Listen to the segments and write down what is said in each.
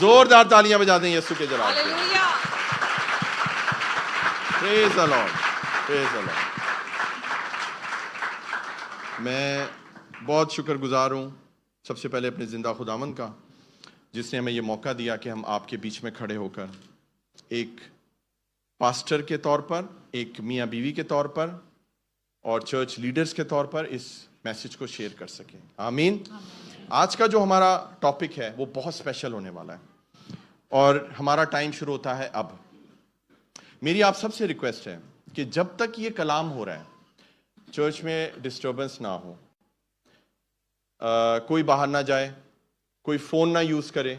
زوردار تالیاں بجا دیں یسوع کے جلال کے. Hallelujah. Praise the Lord. Praise the Lord. میں بہت شکر گزار ہوں سب سے پہلے اپنے زندہ خداوند کا، جس نے ہمیں یہ موقع دیا کہ ہم آپ کے بیچ میں کھڑے ہو کر ایک پاسٹر کے طور پر، ایک میاں بیوی کے طور پر اور چرچ لیڈرز کے طور پر اس میسج کو شیئر کر سکیں. آمین. آج کا جو ہمارا ٹاپک ہے وہ بہت اسپیشل ہونے والا ہے اور ہمارا ٹائم شروع ہوتا ہے اب. میری آپ سب سے ریکویسٹ ہے کہ جب تک یہ کلام ہو رہا ہے چرچ میں ڈسٹربنس نہ ہو، کوئی باہر نہ جائے، کوئی فون نہ یوز کرے.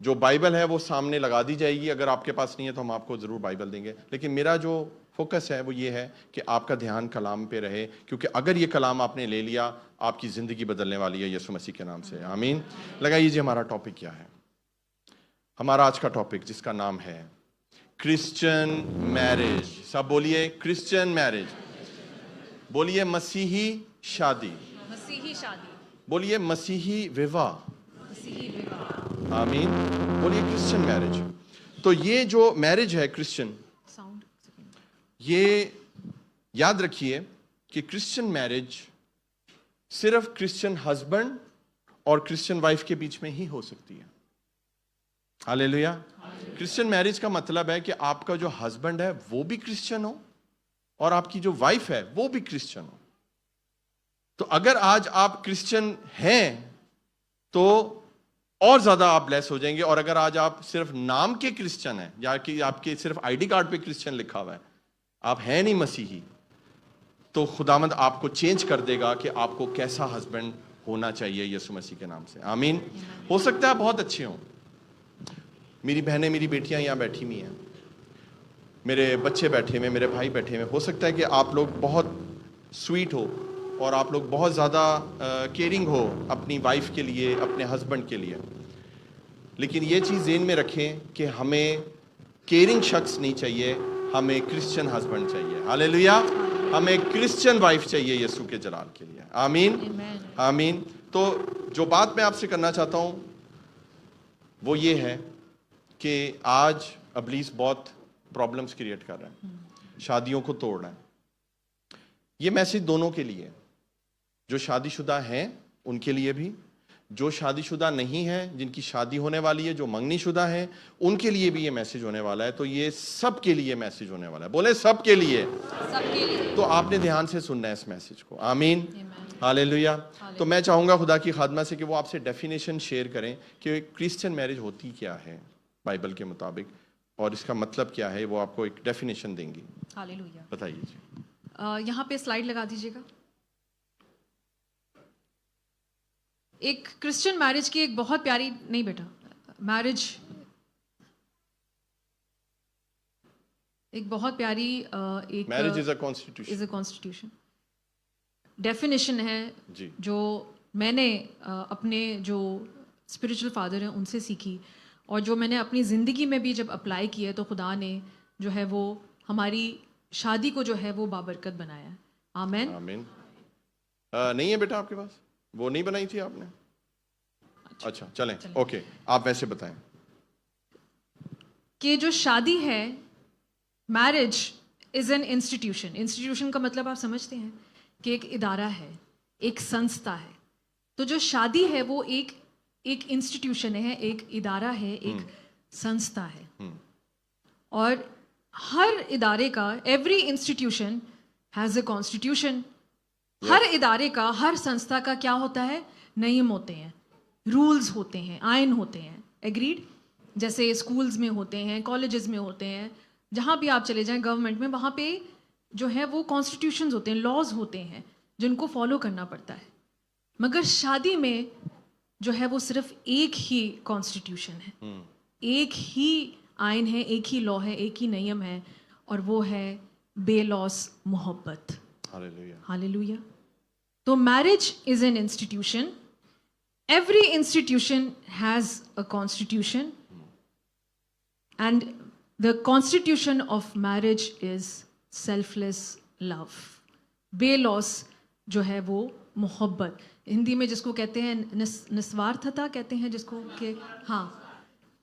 جو بائبل ہے وہ سامنے لگا دی جائے گی، اگر آپ کے پاس نہیں ہے تو ہم آپ کو ضرور بائبل دیں گے، لیکن میرا جو فوکس ہے وہ یہ ہے کہ آپ کا دھیان کلام پہ رہے، کیونکہ اگر یہ کلام آپ نے لے لیا آپ کی زندگی بدلنے والی ہے یسوع مسیح کے نام سے. آمین. لگائیے جی ہمارا ٹاپک کیا ہے. ہمارا آج کا ٹاپک جس کا نام ہے کرسچن میرج. سب بولیے کرسچن میرج. بولیے مسیحی شادی. مسیحی شادی. بولیے مسیحی وواہ. مسیحی وواہ. آمین. بولیے کرسچن میرج. تو یہ جو میرج ہے کرسچن، ساؤنڈ یہ یاد رکھیے کہ کرسچن میرج صرف کرسچن ہسبینڈ اور کرسچن وائف کے بیچ میں ہی ہو سکتی ہے. ہاللیلویا. کرسچن میرج کا مطلب ہے کہ آپ کا جو ہسبینڈ ہے وہ بھی کرسچن ہو اور آپ کی جو وائف ہے وہ بھی کرسچن ہو. تو اگر آج آپ کرسچن ہیں تو اور زیادہ آپ بلیس ہو جائیں گے، اور اگر آج آپ صرف نام کے کرسچن ہیں یا کہ آپ کے صرف آئی ڈی کارڈ پہ کرسچن لکھا ہوا ہے، آپ ہیں نہیں مسیحی، تو خداوند آپ کو چینج کر دے گا کہ آپ کو کیسا ہسبینڈ ہونا چاہیے یسوع مسیح کے نام سے. آمین. ہو سکتا ہے بہت اچھے ہوں. میری بہنیں، میری بیٹیاں یہاں بیٹھی ہوئی ہیں، میرے بچے بیٹھے ہوئے، میرے بھائی بیٹھے ہوئے. ہو سکتا ہے کہ آپ لوگ بہت سویٹ ہو اور آپ لوگ بہت زیادہ کیئرنگ ہو اپنی وائف کے لیے، اپنے ہسبینڈ کے لیے، لیکن یہ چیز ذہن میں رکھیں کہ ہمیں کیئرنگ شخص نہیں چاہیے، ہمیں کرسچن ہسبینڈ چاہیے. ہاللیلویا. ہمیں کرسچن وائف چاہیے یسوع کے جلال کے لیے. آمین. آمین. تو جو بات میں آپ سے کرنا چاہتا ہوں وہ یہ ہے کہ آج ابلیس بہت پرابلمس کریٹ کر رہا ہے، شادیوں کو توڑ رہا ہے. یہ میسج دونوں کے لیے، جو شادی شدہ ہیں ان کے لیے بھی، جو شادی شدہ نہیں ہیں، جن کی شادی ہونے والی ہے، جو منگنی شدہ ہیں، ان کے لیے بھی یہ میسج ہونے والا ہے. تو یہ سب کے لیے میسج ہونے والا ہے. بولے سب کے لیے. سب کے لیے. تو آپ نے دھیان سے سننا ہے اس میسج کو. آمین. ہاللیلویا. تو میں چاہوں گا خدا کی خادمہ سے کہ وہ آپ سے ڈیفینیشن شیئر کریں کہ کرسچن میرج ہوتی کیا ہے بائبل کے مطابق، اور اس کا مطلب کیا ہے. وہ آپ کو ایک ڈیفینیشن دیں گی. ہاللیلویا. بتائیے جی. یہاں پہ سلائیڈ لگا دیجیے گا. ایک کرسچن میرج کی ایک بہت پیاری، نہیں بیٹا، میرج ایک بہت پیاری ایک marriage is a constitution. Is a constitution definition ہے جی. جو میں نے اپنے جو اسپرچل فادر ہیں ان سے سیکھی، اور جو میں نے اپنی زندگی میں بھی جب اپلائی کی ہے تو خدا نے جو ہے وہ ہماری شادی کو جو ہے وہ بابرکت بنایا ہے. آمین. آمین. نہیں ہے بیٹا آپ کے پاس؟ وہ نہیں بنائی تھی آپ نے؟ اچھا چلیں اوکے، آپ ویسے بتائیں کہ جو شادی ہے، marriage is an institution. Institution کا مطلب آپ سمجھتے ہیں کہ ایک ادارہ ہے، ایک سنستھا ہے. تو جو شادی ہے وہ ایک انسٹیٹیوشن ہے، ایک ادارہ ہے، ایک سنستھا ہے. اور ہر ادارے کا، every institution has a constitution. ہر ادارے کا، ہر سنستھا کا کیا ہوتا ہے؟ نیم ہوتے ہیں، رولز ہوتے ہیں، آئین ہوتے ہیں. ایگریڈ؟ جیسے اسکولز میں ہوتے ہیں، کالجز میں ہوتے ہیں، جہاں بھی آپ چلے جائیں گورنمنٹ میں، وہاں پہ جو ہے وہ کانسٹیٹیوشنز ہوتے ہیں، لاز ہوتے ہیں جن کو فالو کرنا پڑتا ہے. مگر شادی میں جو ہے وہ صرف ایک ہی کانسٹیٹیوشن ہے، ایک ہی آئین ہے، ایک ہی لا ہے، ایک ہی نیم ہے، اور وہ ہے بے لوث محبت. ہاللیلویا. تو marriage is an institution. Every institution has a constitution, and the constitution of marriage is selfless love. بے لوث جو ہے وہ محبت. ہندی میں جس کو کہتے ہیں نسوارتھتا کہتے ہیں جس کو، کہ ہاں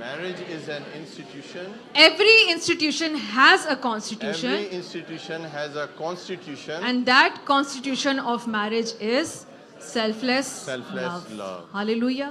Marriage is an institution. Every institution has a constitution. Every institution has a constitution. And that constitution of marriage is selfless love. Hallelujah.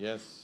Yes.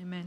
Amen.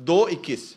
2:21,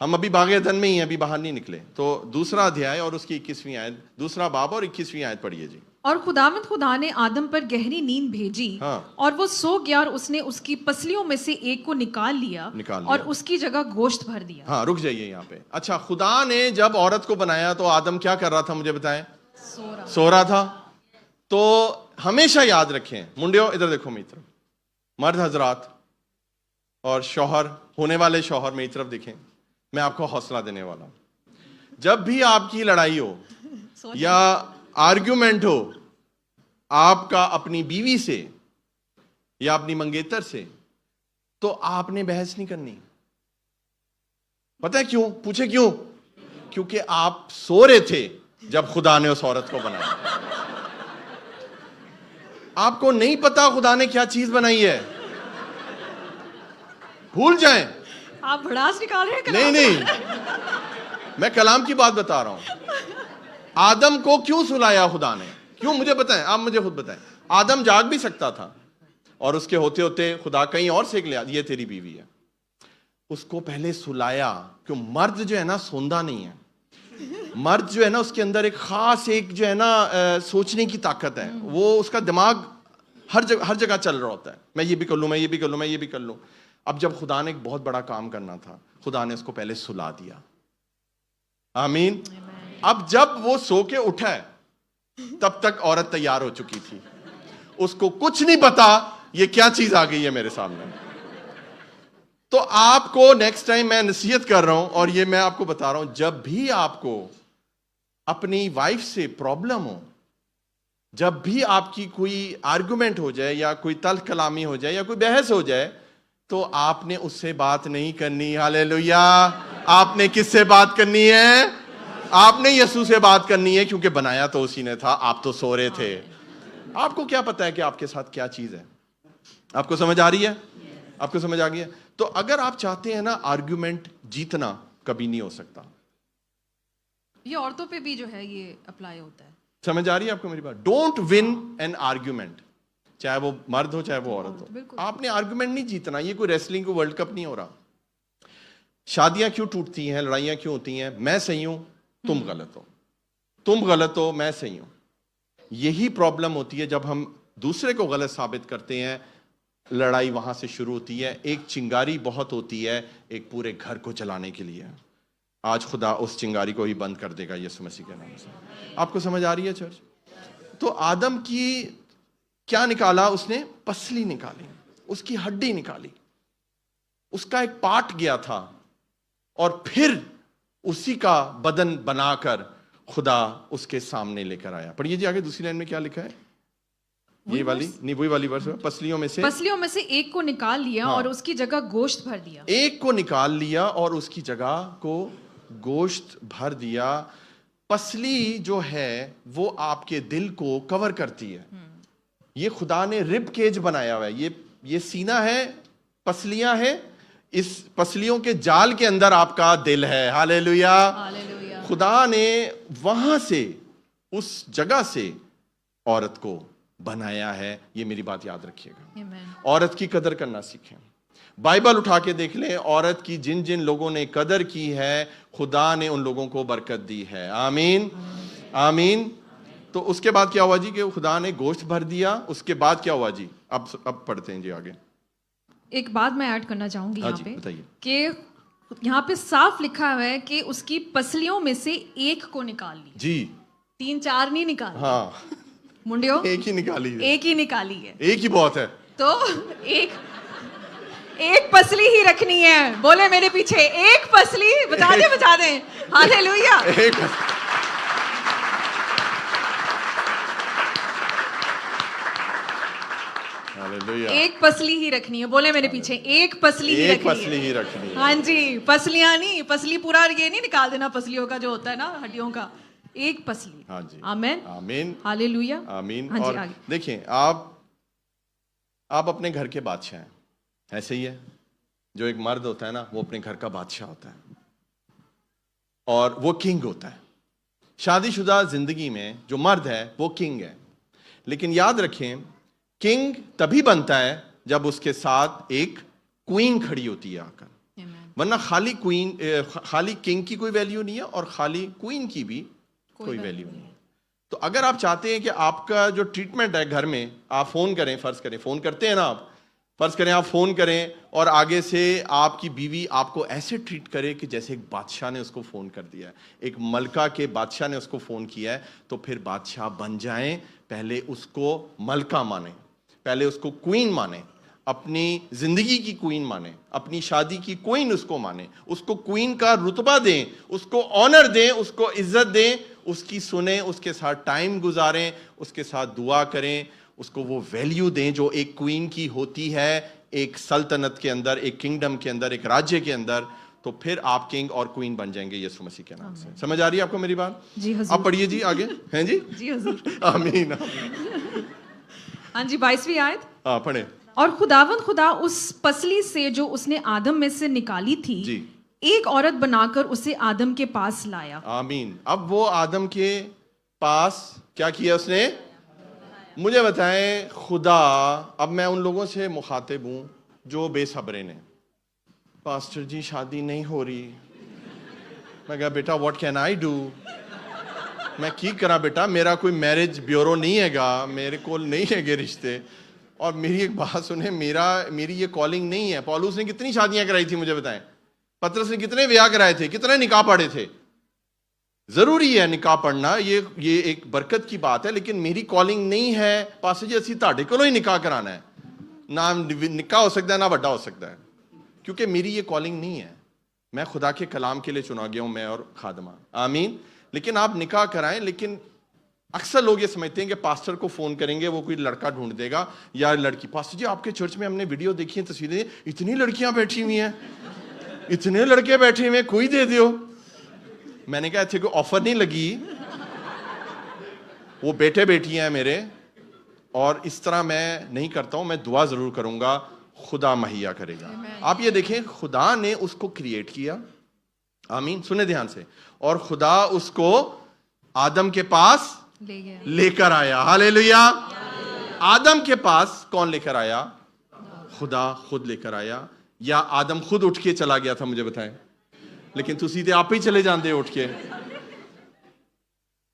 ہم ابھی باغ عدن میں ہی ہیں, ابھی باہر نہیں نکلے. تو دوسرا ادھیائے اور اس کی 21ویں آیت, دوسرا باب اور 21ویں آیت پڑھیے جی. اور خداوند خدا نے آدم پر گہری نیند بھیجی ہاں. اور وہ سو گیا اور اس نے اس کی پسلیوں میں سے ایک کو نکال لیا اور اس کی جگہ گوشت بھر دیا. ہاں رک جائیے یہاں پہ. اچھا, خدا نے جب عورت کو بنایا تو آدم کیا کر رہا تھا مجھے بتائیں؟ سو رہا تھا. تو ہمیشہ یاد رکھیں منڈیوں, ادھر دیکھو میری طرف, مرد حضرات اور شوہر ہونے والے شوہر میری طرف دیکھیں, میں آپ کو حوصلہ دینے والا ہوں. جب بھی آپ کی لڑائی ہو یا آرگیومنٹ ہو آپ کا اپنی بیوی سے یا اپنی منگیتر سے, تو آپ نے بحث نہیں کرنی. پتہ ہے کیوں؟ پوچھے کیوں؟ کیونکہ آپ سو رہے تھے جب خدا نے اس عورت کو بنایا. آپ کو نہیں پتا خدا نے کیا چیز بنائی ہے, بھول جائیں. آپ بھڑاس نکال رہے ہیں. نہیں, میں کلام کی بات بتا رہا ہوں. آدم کو کیوں سلایا خدا نے؟ کیوں؟ مجھے بتائیں, آپ مجھے خود بتائیں. آدم جاگ بھی سکتا تھا اور اس کے ہوتے ہوتے خدا کہیں اور سیکھ لیا, یہ تیری بیوی ہے. اس کو پہلے سلایا. کیوں؟ مرد جو ہے نا سوندا نہیں ہے. مرد جو ہے نا اس کے اندر ایک خاص ایک جو ہے نا سوچنے کی طاقت ہے. وہ اس کا دماغ ہر جگہ چل رہا ہوتا ہے, میں یہ بھی کر لوں, میں یہ بھی کر لوں, میں یہ بھی کر لوں. اب جب خدا نے ایک بہت بڑا کام کرنا تھا, خدا نے اس کو پہلے سلا دیا. آمین. اب جب وہ سو کے اٹھا ہے تب تک عورت تیار ہو چکی تھی. اس کو کچھ نہیں پتا یہ کیا چیز آ گئی ہے میرے سامنے. تو آپ کو نیکسٹ ٹائم میں نصیحت کر رہا ہوں, اور یہ میں آپ کو بتا رہا ہوں, جب بھی آپ کو اپنی وائف سے پرابلم ہو, جب بھی آپ کی کوئی آرگومنٹ ہو جائے یا کوئی تلخ کلامی ہو جائے یا کوئی بحث ہو جائے, تو آپ نے اس سے بات نہیں کرنی. ہاللیلویا. آپ نے کس سے بات کرنی ہے؟ آپ نے یسوع سے بات کرنی ہے, کیونکہ بنایا تو اسی نے تھا, آپ تو سو رہے تھے. آپ کو کیا پتا ہے کہ آپ کے ساتھ کیا چیز ہے؟ آپ کو سمجھ آ رہی ہے؟ آپ کو سمجھ آ گئی ہے؟ تو اگر آپ چاہتے ہیں نا آرگیومنٹ جیتنا, کبھی نہیں ہو سکتا. یہ عورتوں پہ بھی جو ہے یہ اپلائی ہوتا ہے. سمجھ آ رہی ہے آپ کو میری بات؟ ڈونٹ ون این آرگیومنٹ, چاہے وہ مرد ہو چاہے وہ عورت ہو. آپ نے آرگیومنٹ نہیں جیتنا. یہ کوئی ریسلنگ کو ورلڈ کپ نہیں ہو رہا. شادیاں کیوں ٹوٹتی ہیں, لڑائیاں کیوں ہوتی ہیں؟ میں صحیح ہوں, تم غلط ہو, تم غلط ہو, میں صحیح ہوں. یہی پرابلم ہوتی ہے جب ہم دوسرے کو غلط ثابت کرتے ہیں, لڑائی وہاں سے شروع ہوتی ہے. ایک چنگاری بہت ہوتی ہے ایک پورے گھر کو چلانے کے لیے. آج خدا اس چنگاری کو ہی بند کر دے گا یسوع مسیح کے نام سے. آپ کو سمجھ آ رہی ہے چرچ؟ تو آدم کی کیا نکالا اس نے؟ پسلی نکالی, اس کی ہڈی نکالی, اس کا ایک پارٹ گیا تھا, اور پھر اسی کا بدن بنا کر خدا اس کے سامنے لے کر آیا. پڑھیے جی آگے دوسری لائن میں کیا لکھا ہے. یہ والی نہیں, وہی والی ورس. پسلیوں میں سے ایک کو نکال لیا اور اس کی جگہ گوشت بھر دیا. ایک کو نکال لیا اور اس کی جگہ کو گوشت بھر دیا. پسلی جو ہے وہ آپ کے دل کو کور کرتی ہے. یہ خدا نے رب کیج بنایا ہوا ہے. یہ سینہ ہے, پسلیاں ہیں, اس پسلیوں کے جال کے اندر آپ کا دل ہے. ہاللیلویا. خدا نے وہاں سے, اس جگہ سے عورت کو بنایا ہے. یہ میری بات یاد رکھیے گا. عورت کی قدر کرنا سیکھیں. بائبل اٹھا کے دیکھ لیں, عورت کی جن جن لوگوں نے قدر کی ہے خدا نے ان لوگوں کو برکت دی ہے. آمین آمین. تو اس کے بعد کیا ہوا جی کہ خدا نے گوشت بھر دیا. اس کے بعد کیا ہوا جی؟ اب پڑھتے ہیں جی آگے. ایک بات میں ایڈ کرنا چاہوں گی یہاں پہ کہ یہاں پہ صاف لکھا ہوا ہے کہ اس کی پسلیوں میں سے ایک کو نکال لی. جی 3-4 نہیں نکال. ہاں منڈیو ایک ہی نکالی ہے. ایک ہی نکالی ہے. ایک ہی بہت ہے. تو ایک پسلی ہی رکھنی ہے. بولے میرے پیچھے ایک پسلی. بتا دیں. ہاللیلویا. ایک پسلی ہی رکھنی ہے. بولے میرے پیچھے ایک پسلی ہی رکھنی ہے. ہاں جی, پسلیاں نہیں, پسلی پورا یہ نہیں نکال دینا پسلیوں کا جو ہوتا ہے نا ہڈیوں کا. ایک پسلی. ہاں جی. آمین آمین ہاللیلویا. آمین. ہاں اور جی آگے دیکھیں, آپ اپنے گھر کے بادشاہ ہیں. ایسے ہی ہے جو ایک مرد ہوتا ہے نا وہ اپنے گھر کا بادشاہ ہوتا ہے اور وہ کنگ ہوتا ہے. شادی شدہ زندگی میں جو مرد ہے وہ کنگ ہے. لیکن یاد رکھیں کنگ تبھی بنتا ہے جب اس کے ساتھ ایک کوئین کھڑی ہوتی ہے آ کر. ورنہ خالی کنگ کی کوئی ویلیو نہیں ہے اور خالی کوئین کی بھی کوئی ویلیو نہیں ہے. تو اگر آپ چاہتے ہیں کہ آپ کا جو ٹریٹمنٹ ہے گھر میں, آپ فون کریں, فرض کریں فون کرتے ہیں نا آپ, فرض کریں آپ فون کریں اور آگے سے آپ کی بیوی آپ کو ایسے ٹریٹ کرے کہ جیسے ایک بادشاہ نے اس کو فون کر دیا ہے, ایک ملکہ کے بادشاہ نے اس کو فون کیا ہے, تو پھر بادشاہ بن جائیں. پہلے اس کو ملکہ مانیں, پہلے اس کو کوئین مانیں, اپنی زندگی کی کوئین مانیں, اپنی شادی کی کوئین اس کو مانیں, اس کو کوئین کا رتبہ دیں, اس کو آنر دیں, اس کو عزت دیں, اس کی سنیں, اس کے ساتھ ٹائم گزاریں, اس کے ساتھ دعا کریں, اس کو وہ ویلیو دیں جو ایک کوئین کی ہوتی ہے ایک سلطنت کے اندر, ایک کنگڈم کے اندر, ایک راجیہ کے اندر. تو پھر آپ کنگ اور کوئین بن جائیں گے یسوع مسیح کے نام سے. سمجھ آ رہی ہے آپ کو میری بات؟ جی حضور. آپ پڑھیے جی آگے. ہیں جی جی حضور. آمین. ہاں جی 22ویں آیت. ہاں پڑھیں. اور خداوند خدا اس پسلی سے جو اس نے آدم میں سے نکالی تھی جی ایک عورت بنا کر اسے آدم کے پاس لایا. آمین. اب وہ آدم کے پاس کیا کیا اس نے؟ مجھے بتائیں خدا, اب میں ان لوگوں سے مخاطب ہوں جو بے صبرے نے, پاسٹر جی شادی نہیں ہو رہی. میں کہا بیٹا واٹ کین آئی ڈو, میں کی کرا بیٹا, میرا کوئی میرج بیورو نہیں ہے گا, میرے کول نہیں ہے گے رشتے. اور میری ایک بات سنیں, میری یہ کالنگ نہیں ہے. پولس نے کتنی شادیاں کرائی تھی مجھے بتائیں, پطرس نے کتنے بیاہ کرائے تھے, کتنے نکاح پڑھے تھے. ضروری ہے نکاح پڑھنا, یہ ایک برکت کی بات ہے, لیکن میری کالنگ نہیں ہے پاسٹر جی اسی تہاڈے کولوں ہی نکاح کرانا ہے. نہ نکاح ہو سکتا ہے نہ بڑا ہو سکتا ہے, کیونکہ میری یہ کالنگ نہیں ہے. میں خدا کے کلام کے لیے چنا گیا ہوں, میں اور خادمہ. آمین. لیکن آپ نکاح کرائیں, لیکن اکثر لوگ یہ سمجھتے ہیں کہ پاسٹر کو فون کریں گے وہ کوئی لڑکا ڈھونڈ دے گا یا لڑکی. پاسٹر جی آپ کے چرچ میں ہم نے ویڈیو دیکھی ہیں, تصویریں, اتنی لڑکیاں بیٹھی ہوئی ہیں, اتنے لڑکے بیٹھے ہوئے ہیں, کوئی دے دیو. میں نے کہا ایسے کوئی آفر نہیں لگی, وہ بیٹے بیٹی ہیں میرے, اور اس طرح میں نہیں کرتا ہوں. میں دعا ضرور کروں گا, خدا مہیا کرے گا. آپ یہ دیکھیں خدا نے اس کو کریٹ کیا. آمین. سنیں دھیان سے. اور خدا اس کو آدم کے پاس لے کر آیا. ہاللیلویا. آدم کے پاس کون لے کر آیا؟ خدا خود لے کر آیا, یا آدم خود اٹھ کے چلا گیا تھا؟ مجھے بتائیں. لیکن تو سیدھے آپ ہی چلے جاندے اٹھ کے.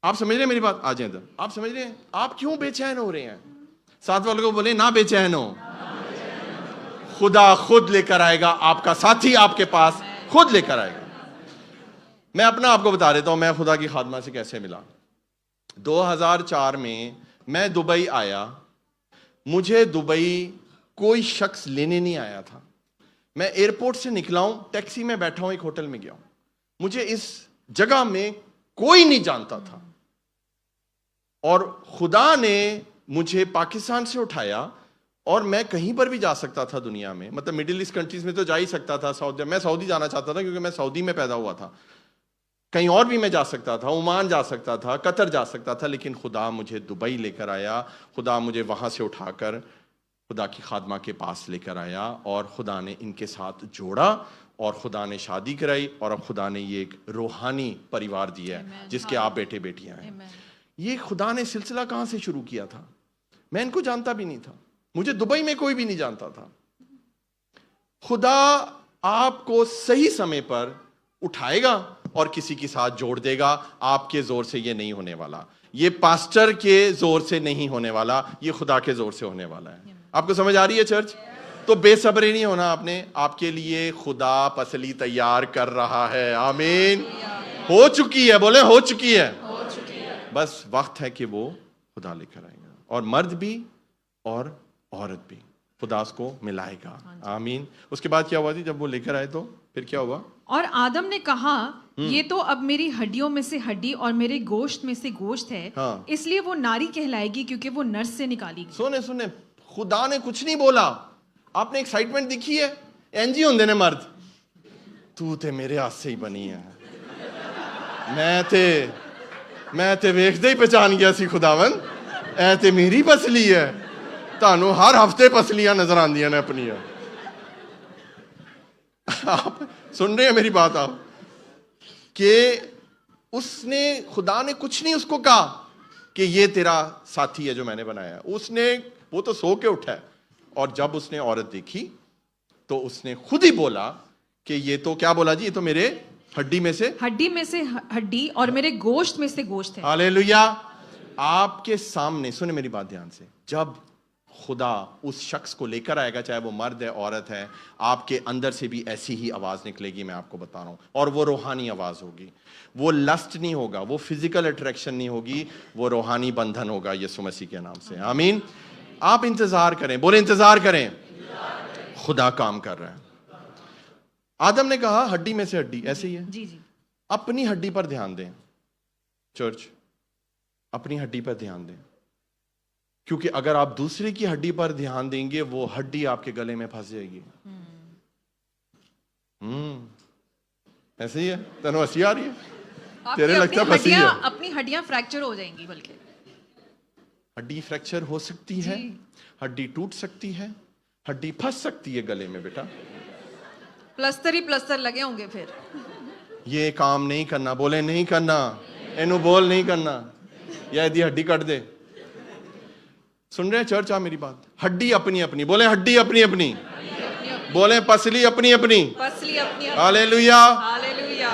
آپ سمجھ رہے ہیں میری بات؟ آ جائیں ادھر. آپ سمجھ رہے ہیں آپ کیوں بے چین ہو رہے ہیں؟ ساتھ والوں کو بولیں نہ بے چین ہو, خدا خود لے کر آئے گا آپ کا ساتھی, آپ کے پاس خود لے کر آئے گا. میں اپنا آپ کو بتا دیتا ہوں میں خدا کی خادمہ سے کیسے ملا. 2004 میں دبئی آیا. مجھے دبئی کوئی شخص لینے نہیں آیا تھا. میں ایئرپورٹ سے نکلا ہوں, ٹیکسی میں بیٹھا ہوں, ایک ہوٹل میں گیا ہوں. مجھے اس جگہ میں کوئی نہیں جانتا تھا, اور خدا نے مجھے پاکستان سے اٹھایا, اور میں کہیں پر بھی جا سکتا تھا دنیا میں, مطلب مڈل ایسٹ کنٹریز میں تو جا ہی سکتا تھا. میں سعودی جانا چاہتا تھا کیونکہ میں سعودی میں پیدا ہوا تھا. کہیں اور بھی میں جا سکتا تھا, عمان جا سکتا تھا, قطر جا سکتا تھا, لیکن خدا مجھے دبئی لے کر آیا. خدا مجھے وہاں سے اٹھا کر خدا کی خادمہ کے پاس لے کر آیا, اور خدا نے ان کے ساتھ جوڑا, اور خدا نے شادی کرائی, اور اب خدا نے یہ ایک روحانی پریوار دیا ہے جس کے آپ بیٹے بیٹیاں ہیں. یہ خدا نے سلسلہ کہاں سے شروع کیا تھا؟ میں ان کو جانتا بھی نہیں تھا, مجھے دبئی میں کوئی بھی نہیں جانتا تھا. خدا آپ کو صحیح سمے پر اٹھائے گا اور کسی کے ساتھ جوڑ دے گا. آپ کے زور سے یہ نہیں ہونے والا, یہ پاسٹر کے زور سے نہیں ہونے والا, یہ خدا کے زور سے ہونے والا ہے. آپ کو سمجھ آ رہی ہے چرچ؟ تو بے صبری نہیں ہونا آپ نے. آپ کے لیے خدا پسلی تیار کر رہا ہے. آمین. ہو چکی ہے, بولے ہو چکی ہے. بس وقت ہے کہ وہ خدا لے کر آئے گا, اور مرد بھی اور عورت بھی خدا اس کو ملائے گا. آمین. اس کے بعد کیا ہوا تھی جب وہ لے کر آئے تو پھر کیا ہوا؟ اور آدم نے کہا یہ تو اب میری ہڈیوں میں سے ہڈی اور میرے گوشت میں سے گوشت ہے, اس لیے وہ ناری کہلائے گی کیونکہ وہ نر سے نکالی گئی. سنے خدا نے کچھ نہیں بولا. آپ نے ایکسائٹمنٹ دکھی ہے, اینجی ہوندے نے مرد, تو تے میرے ہاتھ سے ہی بنی ہے, میں تے ویکھدے ہی پہچان گیا سی خداون, اے تے میری پسلی ہے. تانوں ہر ہفتے پسلیاں نظر آندیاں نے اپنی. آپ سن رہے ہیں میری بات؟ آپ کہ اس نے خدا نے کچھ نہیں اس کو کہا کہ یہ تیرا ساتھی ہے جو میں نے بنایا. اس نے, وہ تو سو کے اٹھا ہے, اور جب اس نے عورت دیکھی تو اس نے خود ہی بولا کہ یہ تو کیا بولا جی, یہ تو میرے ہڈی میں سے ہڈی اور میرے گوشت میں سے گوشت ہے. ہاللیلویا. آپ کے سامنے سنیں میری بات دھیان سے, جب خدا اس شخص کو لے کر آئے گا, چاہے وہ مرد ہے عورت ہے, آپ کے اندر سے بھی ایسی ہی آواز نکلے گی, میں آپ کو بتا رہا ہوں, اور وہ روحانی آواز ہوگی. وہ لسٹ نہیں ہوگا, وہ فزیکل اٹریکشن نہیں ہوگی, وہ روحانی بندھن ہوگا یسوع مسیح کے نام سے. آمین. آپ انتظار کریں, بولے انتظار کریں, خدا کام کر رہا ہے. آدم نے کہا ہڈی میں سے ہڈی, ایسے ہی ہے. جی جی. اپنی ہڈی پر دھیان دیں چرچ, اپنی ہڈی پر دھیان دیں, کیونکہ اگر آپ دوسرے کی ہڈی پر دھیان دیں گے وہ ہڈی آپ کے گلے میں پھنس جائے گی. ایسے ہی ہے, تنو ہنسی آ رہی ہے, تیرے لگتا پھنسی ہے. اپنی ہڈیاں فریکچر ہو جائیں گی, بلکہ ہڈی فریکچر ہو سکتی ہے, ہڈی ٹوٹ سکتی ہے, ہڈی پھنس سکتی ہے گلے میں. بیٹا پلستر ہی پلستر لگے ہوں گے پھر. یہ کام نہیں کرنا, بولے نہیں کرنا, اینو بول نہیں کرنا, یا ایدی ہڈی کٹ دے. سن رہے ہیں چرچ آپ میری بات؟ ہڈی اپنی اپنی, بولیں ہڈی اپنی اپنی, بولیں پسلی اپنی اپنی. ہاللیلویا.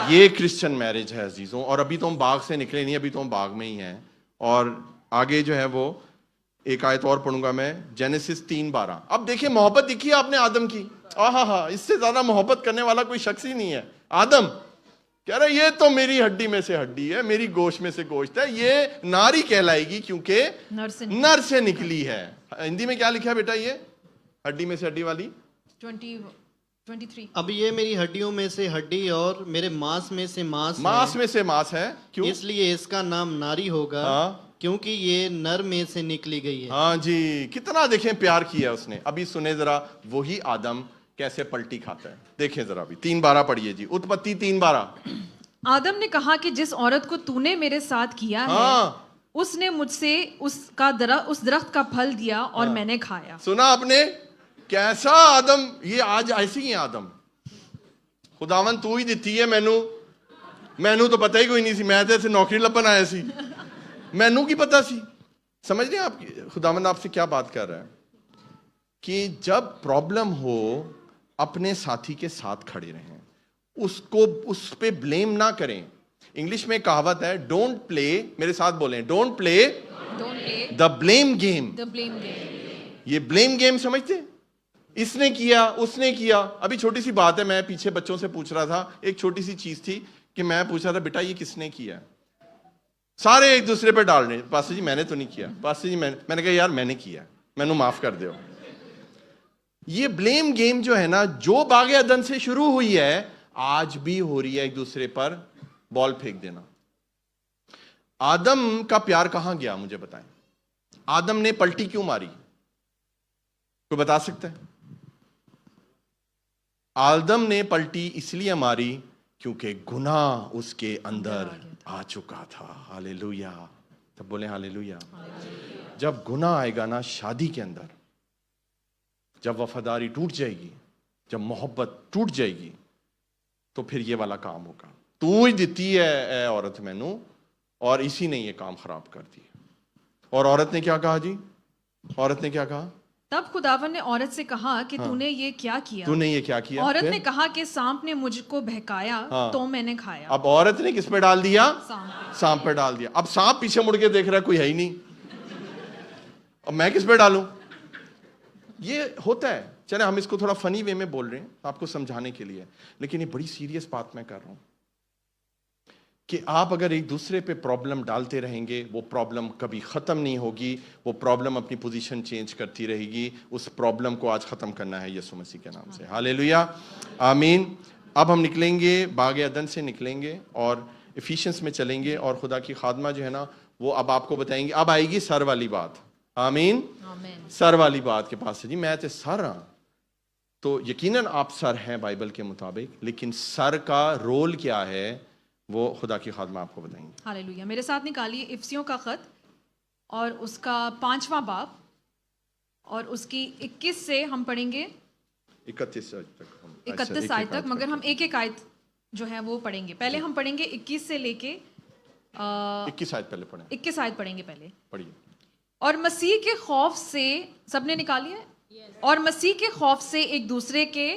یہ کرسچن میرج ہے عزیزوں. اور ابھی تو ہم باغ سے نکلے نہیں, ابھی تو ہم باغ میں ہی ہیں, اور آگے جو ہے وہ ایک آیت اور پڑھوں گا میں, جینیسس 3:12. اب دیکھیں محبت دیکھی آپ نے آدم کی, اس سے زیادہ محبت کرنے والا کوئی شخص ہی نہیں ہے. آدم کہہ رہا یہ تو میری ہڈی میں سے ہڈی ہے, میری گوشت میں سے گوشت ہے, یہ ناری کہلائے گی کیونکہ نر سے نکلی ہے. ہندی میں کیا لکھا ہے بیٹا, یہ ہڈی میں سے ہڈی والی 23. اب یہ میری ہڈیوں میں سے ہڈی اور میرے ماس میں سے ماس میں سے ماس ہے, کیوں؟ اس لیے اس کا نام ناری ہوگا, کیونکہ یہ نر میں سے نکلی گئی ہے. ہاں جی, کتنا دیکھیں پیار کیا اس نے. ابھی سنیں ذرا وہی آدم کیسے پلٹی کھاتا ہے, دیکھیں ذرا بھی. 3:12 پڑھیے جی, اتپتی 3:12. آدم نے کہا کہ جس عورت کو تو نے میرے ساتھ کیا ہے اس نے مجھ سے اس درخت کا پھل دیا اور میں نے کھایا. سنا آپ نے کیسا آدم, یہ آج ایسے ہی ہیں آدم. خداون تو ہی دیتی ہے, مینو تو پتہ ہی کوئی نہیں سی, میں تو نوکری لبن آیا سی, مینو کی پتہ سی. سمجھ رہے ہیں آپ, خداوند آپ سے کیا بات کر رہا ہے کہ جب پرابلم ہو اپنے ساتھی کے ساتھ کھڑے رہیں, اس پہ بلیم نہ کریں. انگلش میں کہاوت ہے, ڈونٹ پلے, میرے ساتھ بولیں, don't play the blame game. یہ بلیم گیم سمجھتے, اس نے کیا, اس نے کیا. ابھی چھوٹی سی بات ہے, میں پیچھے بچوں سے پوچھ رہا تھا, ایک چھوٹی سی چیز تھی کہ میں پوچھ رہا تھا بیٹا یہ کس نے کیا, سارے ایک دوسرے پہ ڈال رہے, پاسٹر جی میں نے تو نہیں کیا, پاسٹر جی میں نے کہا یار میں نے کیا, میں نے معاف کر دو. یہ بلیم گیم جو ہے نا, جو باغ عدن سے شروع ہوئی ہے آج بھی ہو رہی ہے, ایک دوسرے پر بال پھینک دینا. آدم کا پیار کہاں گیا مجھے بتائیں, آدم نے پلٹی کیوں ماری, کوئی بتا سکتا ہے؟ آدم نے پلٹی اس لیے ماری کیونکہ گناہ اس کے اندر آ چکا تھا. ہاللیلویا. تب بولیں ہاللیلویا. جب گناہ آئے گا نا شادی کے اندر, جب وفاداری ٹوٹ جائے گی, جب محبت ٹوٹ جائے گی, تو پھر یہ والا کام ہوگا. تو ہی دیتی ہے اے عورت مینو, اور اسی نے یہ کام خراب کر دی. اور عورت نے کیا کہا جی, عورت نے کیا کہا؟ تب خداوند نے عورت سے کہا کہ تو نے یہ کیا کیا؟ تو نے یہ کیا کیا؟ عورت نے کہا کہ سانپ نے مجھ کو بہکایا تو میں نے کھایا. اب عورت نے کس پہ ڈال دیا؟ سانپ پہ ڈال دیا. اب سانپ پیچھے مڑ کے دیکھ رہا ہے کوئی ہے ہی نہیں, اب میں کس پہ ڈالوں؟ یہ ہوتا ہے. چلے ہم اس کو تھوڑا فنی وے میں بول رہے ہیں آپ کو سمجھانے کے لیے, لیکن یہ بڑی سیریس بات میں کر رہا ہوں کہ آپ اگر ایک دوسرے پہ پرابلم ڈالتے رہیں گے, وہ پرابلم کبھی ختم نہیں ہوگی, وہ پرابلم اپنی پوزیشن چینج کرتی رہے گی. اس پرابلم کو آج ختم کرنا ہے یسوع مسیح کے نام سے. ہاللیلویا, آمین. اب ہم نکلیں گے باغ عدن سے, نکلیں گے اور افیشینس میں چلیں گے, اور خدا کی خادمہ جو ہے نا وہ اب آپ کو بتائیں گے. اب آئے گی سر والی بات. آمین. سر والی بات کے پاس سے, جی میں تو سر ہاں, تو یقیناً آپ سر ہیں بائبل کے مطابق, لیکن سر کا رول کیا ہے وہ خدا کی خادمہ آپ کو بتائیں گے. ہاللیلویا. میرے ساتھ نکالیے افسیوں کا خط اور اس کا 5واں باب, اور اس کی 21 سے ہم پڑھیں گے 31 آیت تک, مگر ہم ایک ایک آیت جو ہے وہ پڑھیں گے. پہلے ہم پڑھیں گے 21 سے لے کے 21 آیت پہلے پڑھیں. 21 آیت پڑھیں گے پہلے. پڑھیے. اور مسیح کے خوف سے, سب نے نکالی ہے, اور مسیح کے خوف سے ایک دوسرے کے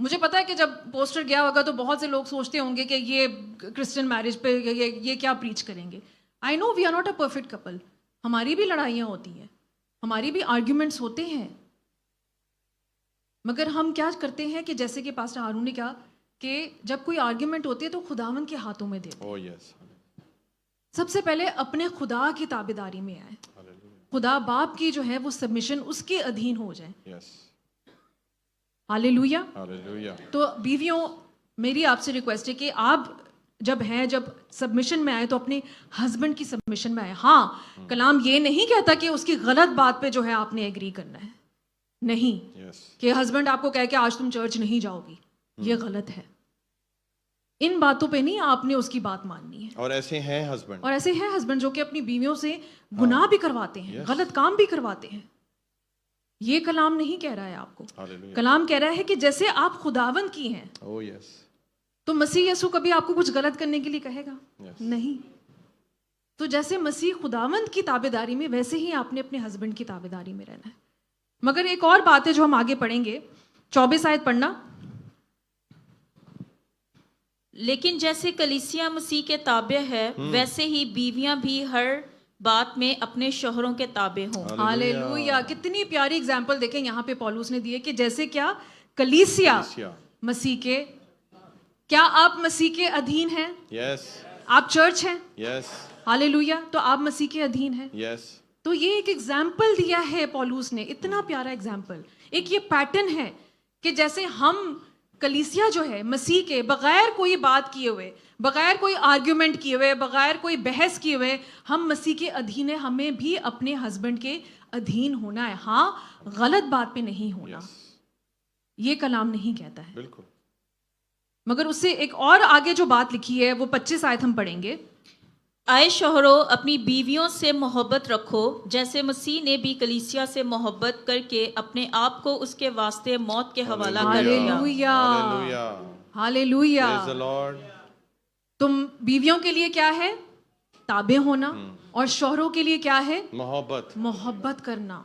مجھے پتا ہے کہ جب پوسٹر گیا ہوگا تو بہت سے لوگ سوچتے ہوں گے کہ یہ کرسچن میرج پہ یہ کیا پریچ کریں گے. I know we are not a perfect couple. ہماری بھی لڑائیاں ہوتی ہیں, ہماری بھی آرگیومنٹس ہوتے ہیں, مگر ہم کیا کرتے ہیں کہ جیسے کہ پاسٹر ہارون نے کہا کہ جب کوئی آرگیومنٹ ہوتی ہے تو خداوند کے ہاتھوں میں دے دو. Oh, yes. سب سے پہلے اپنے خدا کی تابعداری میں آئے, خدا باپ کی جو ہے وہ سبمیشن اس کے ادھین ہو جائے. Yes. ہالےلویا. Hallelujah. تو بیویوں, میری آپ سے ریکویسٹ ہے کہ آپ جب سبمیشن میں آئے تو اپنے ہسبینڈ کی سبمیشن میں آئے. ہاں, کلام یہ نہیں کہتا کہ اس کی غلط بات پہ جو ہے آپ نے ایگری کرنا ہے, نہیں, Yes. کہ ہسبینڈ آپ کو کہے کہ آج تم چرچ نہیں جاؤ گی, یہ غلط ہے. ان باتوں پہ نہیں آپ نے اس کی بات ماننی ہے. اور ایسے ہیں ہسبینڈ, اور ایسے ہیں ہسبینڈ جو کہ اپنی بیویوں سے گناہ بھی کرواتے ہیں, غلط کام بھی کرواتے ہیں. یہ کلام نہیں کہہ رہا ہے آپ کو. Hallelujah. کلام کہہ رہا ہے کہ جیسے آپ خداوند کی ہیں Oh, yes. تو مسیح یسوع کبھی آپ کو کچھ غلط کرنے کے لیے کہے گا Yes. نہیں. تو جیسے مسیح خداوند کی تابعداری میں, ویسے ہی آپ نے اپنے ہسبینڈ کی تابعداری میں رہنا ہے. مگر ایک اور بات ہے جو ہم آگے پڑھیں گے, 24 آیت پڑھنا. لیکن جیسے کلیسیا مسیح کے تابع ہے ویسے ہی بیویاں بھی ہر بات میں اپنے شوہروں کے تابع ہوں. ہالےلویا. کتنی پیاری اگزامپل دیکھیں یہاں پہ پولوس نے دی ہے کہ جیسے کیا کلیسیا مسیح کے, کیا آپ مسیح کے ادھین ہیں؟ Yes. آپ چرچ ہیں, Yes. ہالےلویا, تو آپ مسیح کے ادھین ہیں. Yes. تو یہ ایک ایگزامپل دیا ہے پولوس نے, اتنا پیارا ایگزامپل. ایک یہ پیٹرن ہے کہ جیسے ہم کلیسیا جو ہے مسیح کے, بغیر کوئی بات کیے ہوئے, بغیر کوئی آرگیومنٹ کیے ہوئے, بغیر کوئی بحث کیے ہوئے ہم مسیح کے ادھین ہیں. ہمیں بھی اپنے ہسبینڈ کے ادھین ہونا ہے. ہاں, غلط بات پہ نہیں ہونا, یہ کلام نہیں کہتا ہے. بالکل. مگر اس سے ایک اور آگے جو بات لکھی ہے وہ 25 آیت ہم پڑھیں گے. آئے شوہروں اپنی بیویوں سے محبت رکھو جیسے مسیح نے بھی کلیسیا سے محبت کر کے اپنے آپ کو اس کے واسطے موت کے حوالہ کر دیا. ہالےلویا. ہالےلویا. Praise the Lord. تم بیویوں کے لیے کیا ہے؟ تابع ہونا. اور شوہروں کے لیے کیا ہے؟ محبت. محبت کرنا.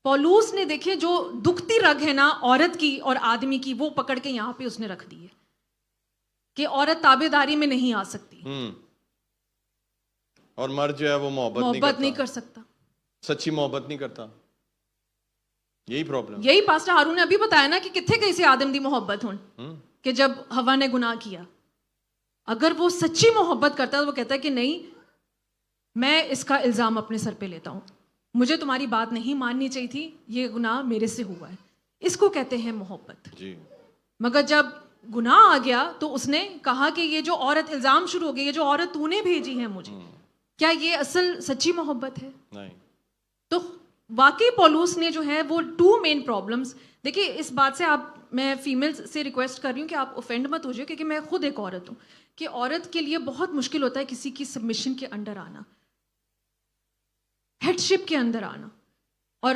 پولوس نے دیکھے جو دکھتی رگ ہے نا عورت کی اور آدمی کی, وہ پکڑ کے یہاں پہ اس نے رکھ دی ہے کہ عورت تابع داری میں نہیں آ سکتی, اور مرد جو ہے وہ محبت نہیں کر سکتا, سچی محبت نہیں کرتا. یہی پرابلم. یہی پاسٹر ہارون نے ابھی بتایا نا کہ کتنے کیسے آدم دی محبت ہون کہ جب ہوا نے گناہ کیا. اگر وہ سچی محبت کرتا ہے تو وہ کہتا ہے کہ نہیں, میں اس کا الزام اپنے سر پہ لیتا ہوں, مجھے تمہاری بات نہیں ماننی چاہیے تھی, یہ گناہ میرے سے ہوا ہے. اس کو کہتے ہیں محبت. جی. مگر جب گناہ آ گیا تو اس نے کہا کہ یہ جو عورت الزام شروع ہو گئی, یہ جو عورت تو نے بھیجی ہے مجھے, کیا یہ اصل سچی محبت ہے؟ نہیں. تو واقعی پولوس نے جو ہے وہ 2 مین پرابلمس. دیکھیے اس بات سے میں فیمیل سے ریکویسٹ کر رہی ہوں کہ آپ اوفینڈ مت ہو جائے, کیونکہ میں خود ایک عورت ہوں, کہ عورت کے لیے بہت مشکل ہوتا ہے کسی کی سبمیشن کے انڈر آنا, ہیڈ شپ کے اندر آنا, اور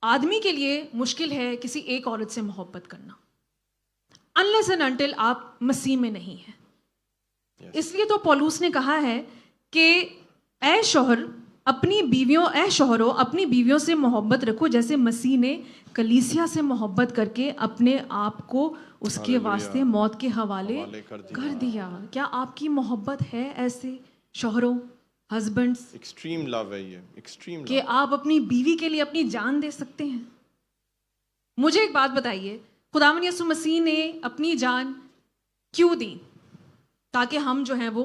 آدمی کے لیے مشکل ہے کسی ایک عورت سے محبت کرنا unless and until آپ مسیح میں نہیں ہیں. اس لیے تو پولوس نے کہا ہے کہ اے شوہرو اپنی بیویوں سے محبت رکھو جیسے مسیح نے کلیسیا سے محبت کر کے اپنے آپ کو اس کے واسطے موت کے حوالے کر دیا. کیا آپ کی محبت ہے ایسے شوہروں, ہسبینڈس, ایکسٹریم لو ہے یہ, ایکسٹریم کہ آپ اپنی بیوی کے لیے اپنی جان دے سکتے ہیں؟ مجھے ایک بات بتائیے, خداوند یسوع مسیح نے اپنی جان کیوں دی؟ تاکہ ہم جو ہیں وہ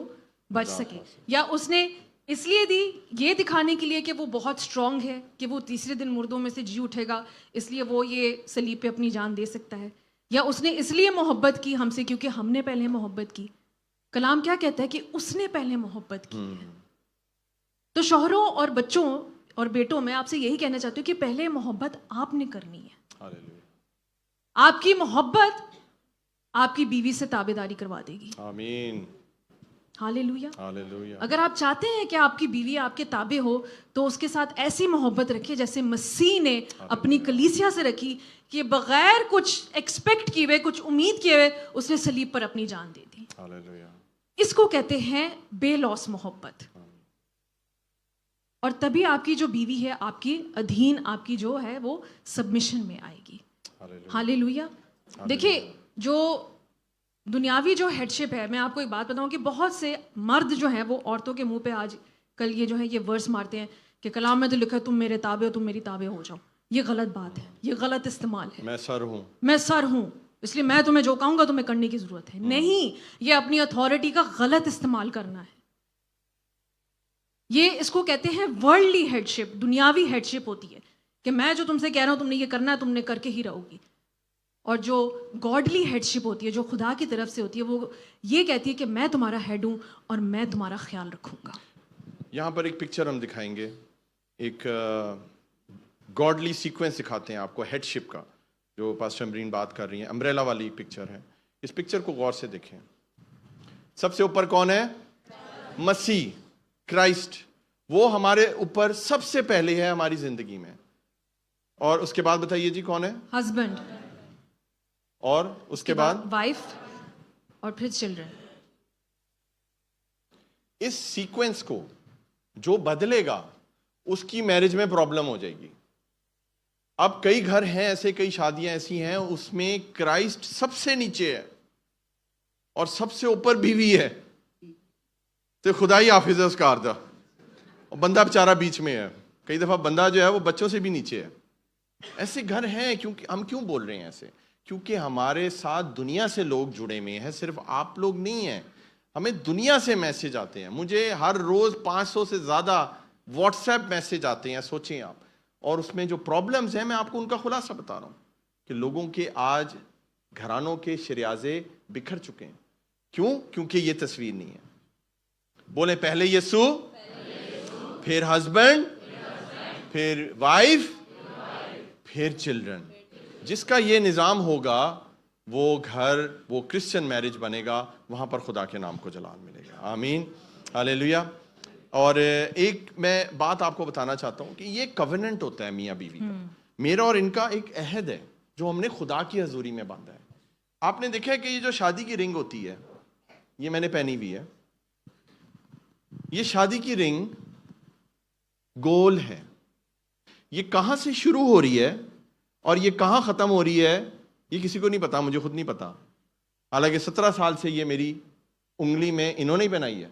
بچ سکیں, یا اس نے اس لیے دی یہ دکھانے کے لیے کہ وہ بہت اسٹرانگ ہے, کہ وہ تیسرے دن مردوں میں سے جی اٹھے گا, اس لیے وہ یہ صلیب پہ اپنی جان دے سکتا ہے, یا اس نے اس لیے محبت کی ہم سے کیونکہ ہم نے پہلے محبت کی؟ کلام کیا کہتا ہے کہ اس نے پہلے محبت کی ہے. تو شوہروں اور بچوں اور بیٹوں میں آپ سے یہی کہنا چاہتی ہوں کہ پہلے محبت آپ نے کرنی ہے. آپ کی محبت آپ کی بیوی سے تابعداری کروا دے گی. آمین. ہالےلویا. ہالےلویا. اگر آپ چاہتے ہیں کہ آپ کی بیوی آپ کے تابع ہو تو اس کے ساتھ ایسی محبت رکھیں جیسے مسیح نے اپنی کلیسیا سے رکھی, کہ بغیر کچھ ایکسپیکٹ کیے ہوئے, کچھ امید کیے ہوئے اس نے صلیب پر اپنی جان دے دی. ہالےلویا. اس کو کہتے ہیں بے لوس محبت. اور تبھی آپ کی جو بیوی ہے آپ کی ادھین, آپ کی جو ہے وہ سبمیشن میں آئے گی. ہالےلویا. دیکھیے جو دنیاوی جو ہیڈشپ ہے, میں آپ کو ایک بات بتاؤں کہ بہت سے مرد جو ہیں وہ عورتوں کے منہ پہ آج کل یہ جو ہے یہ ورس مارتے ہیں کہ کلام میں تو لکھا ہے تم میرے تابع ہو, تم میری تابع ہو جاؤ. یہ غلط بات ہے, یہ غلط استعمال ہے. میں سر ہوں, میں سر ہوں اس لیے میں تمہیں جو کہوں گا تمہیں کرنے کی ضرورت ہے. نہیں, یہ اپنی اتھارٹی کا غلط استعمال کرنا ہے. یہ اس کو کہتے ہیں ورلڈلی ہیڈشپ, دنیاوی ہیڈشپ ہوتی ہے کہ میں جو تم سے کہہ رہا ہوں تم نے یہ کرنا ہے, تم نے کر کے ہی رہو گی. اور جو گاڈلی ہیڈشپ ہوتی ہے, جو خدا کی طرف سے ہوتی ہے, وہ یہ کہتی ہے کہ میں تمہارا ہیڈ ہوں اور میں تمہارا خیال رکھوں گا. یہاں پر ایک پکچر ہم دکھائیں گے, ایک گاڈلی سیکوینس دکھاتے ہیں آپ کو ہیڈ شپ کا, جو پاسٹر امرین بات کر رہی ہیں. امبریلا والی پکچر ہے. اس پکچر کو غور سے دیکھیں. سب سے اوپر کون ہے؟ مسیح, کرائسٹ. وہ ہمارے اوپر سب سے پہلے ہے ہماری زندگی میں. اور اس کے بعد بتائیے جی کون ہے؟ ہسبینڈ. اور اس کے بعد وائف, اور پھر چلڈرن. اس سیکوینس کو جو بدلے گا اس کی میرج میں پرابلم ہو جائے گی. اب کئی گھر ہیں ایسے, کئی شادیاں ایسی ہیں اس میں کرائسٹ سب سے نیچے ہے اور سب سے اوپر بیوی ہے, تو خدا ہی حافظ ہے اس کا آردہ, اور بندہ بیچارہ بیچ میں ہے. کئی دفعہ بندہ جو ہے وہ بچوں سے بھی نیچے ہے. ایسے گھر ہیں. کیونکہ ہم کیوں بول رہے ہیں ایسے؟ کیونکہ ہمارے ساتھ دنیا سے لوگ جڑے ہوئے ہیں, صرف آپ لوگ نہیں ہیں. ہمیں دنیا سے میسج آتے ہیں. مجھے ہر روز 500 سے زیادہ واٹس ایپ میسج آتے ہیں, سوچیں آپ. اور اس میں جو پرابلمز ہیں میں آپ کو ان کا خلاصہ بتا رہا ہوں کہ لوگوں کے آج گھرانوں کے شریازے بکھر چکے ہیں. کیوں؟ کیونکہ یہ تصویر نہیں ہے. بولیں پہلے یسوع, پھر ہسبینڈ, پھر وائف, پھر چلڈرن. جس کا یہ نظام ہوگا وہ گھر, وہ کرسچن میرج بنے گا, وہاں پر خدا کے نام کو جلال ملے گا. آمین, ہاللیلویا. اور ایک میں بات آپ کو بتانا چاہتا ہوں کہ یہ کووننٹ ہوتا ہے میاں بیوی کا. میرا اور ان کا ایک عہد ہے جو ہم نے خدا کی حضوری میں باندھا ہے. آپ نے دیکھا ہے کہ یہ جو شادی کی رنگ ہوتی ہے, یہ میں نے پہنی ہوئی ہے, یہ شادی کی رنگ گول ہے. یہ کہاں سے شروع ہو رہی ہے اور یہ کہاں ختم ہو رہی ہے یہ کسی کو نہیں پتا, مجھے خود نہیں پتا. حالانکہ 17 سال سے یہ میری انگلی میں انہوں نے ہی بنائی ہے,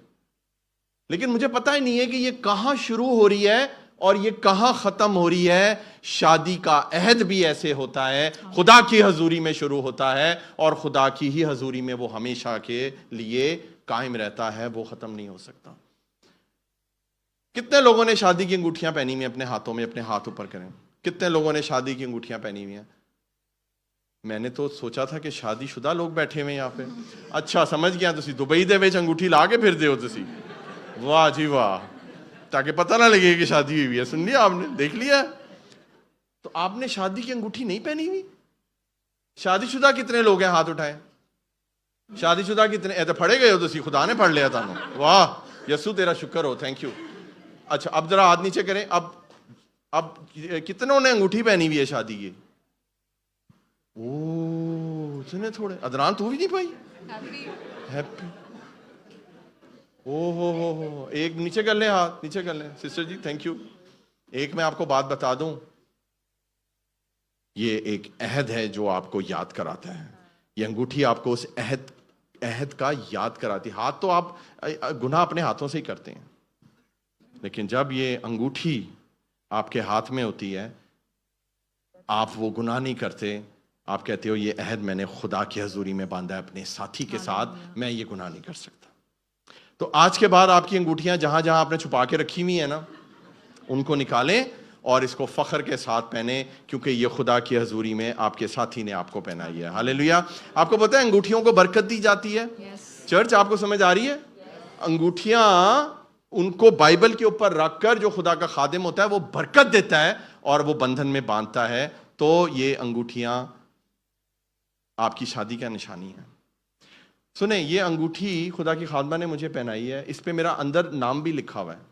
لیکن مجھے پتا ہی نہیں ہے کہ یہ کہاں شروع ہو رہی ہے اور یہ کہاں ختم ہو رہی ہے. شادی کا عہد بھی ایسے ہوتا ہے, خدا کی حضوری میں شروع ہوتا ہے اور خدا کی ہی حضوری میں وہ ہمیشہ کے لیے قائم رہتا ہے, وہ ختم نہیں ہو سکتا. کتنے لوگوں نے شادی کی انگوٹھیاں پہنی ہوئی ہیں اپنے ہاتھوں میں؟ اپنے ہاتھ اوپر کریں. کتنے لوگوں نے شادی کی انگوٹھیاں پہنی ہوئی ہیں؟ میں نے تو سوچا تھا کہ شادی شدہ لوگ بیٹھے ہوئے یہاں پہ. اچھا سمجھ گیا, تسی دبئی دے وچ انگوٹھی لا کے پھر دے ہو تسی. واہ جی واہ, تاکہ پتہ نہ لگے کہ شادی ہوئی ہے. سن لیا آپ نے, دیکھ لیا. تو آپ نے شادی کی انگوٹھی نہیں پہنی ہوئی؟ شادی شدہ کتنے لوگ ہیں؟ ہاتھ اٹھائیں. شادی شدہ کتنے؟ اے تو پڑھے گئے ہو تسی, خدا نے پڑھ لیا تانوں. واہ یسو تیرا شکر ہو, تھینک یو. اچھا اب ذرا ہاتھ نیچے کریں. اب کتنوں نے انگوٹھی پہنی ہوئی ہے شادی کی؟ اوہ سنے تھوڑے. ادنان تو بھی نہیں پائی؟ ہیپی. او ہو, ایک نیچے کر لیں, ہاتھ نیچے کر لیں. Sister ji thank you. ایک میں آپ کو بات بتا دوں, یہ ایک عہد ہے جو آپ کو یاد کراتا ہے. یہ انگوٹھی آپ کو اس عہد کا یاد کراتی. ہاتھ تو آپ گناہ اپنے ہاتھوں سے ہی کرتے ہیں, لیکن جب یہ انگوٹھی آپ کے ہاتھ میں ہوتی ہے آپ وہ گناہ نہیں کرتے. آپ کہتے ہو یہ عہد میں نے خدا کی حضوری میں باندھا ہے اپنے ساتھی کے ساتھ, میں یہ گناہ نہیں کر سکتا. تو آج کے بعد آپ کی انگوٹھیاں جہاں جہاں آپ نے چھپا کے رکھی ہوئی ہیں نا, ان کو نکالیں اور اس کو فخر کے ساتھ پہنیں, کیونکہ یہ خدا کی حضوری میں آپ کے ساتھی نے آپ کو پہنائی ہے. ہاللیلویا. آپ کو پتہ ہے انگوٹھیوں کو برکت دی جاتی ہے. چرچ آپ کو سمجھ آ رہی ہے؟ انگوٹھیاں ان کو بائبل کے اوپر رکھ کر جو خدا کا خادم ہوتا ہے وہ برکت دیتا ہے اور وہ بندھن میں باندھتا ہے. تو یہ انگوٹھیاں آپ کی شادی کا نشانی ہے. سنیں, یہ انگوٹھی خدا کی خادمہ نے مجھے پہنائی ہے, اس پہ میرا اندر نام بھی لکھا ہوا ہے.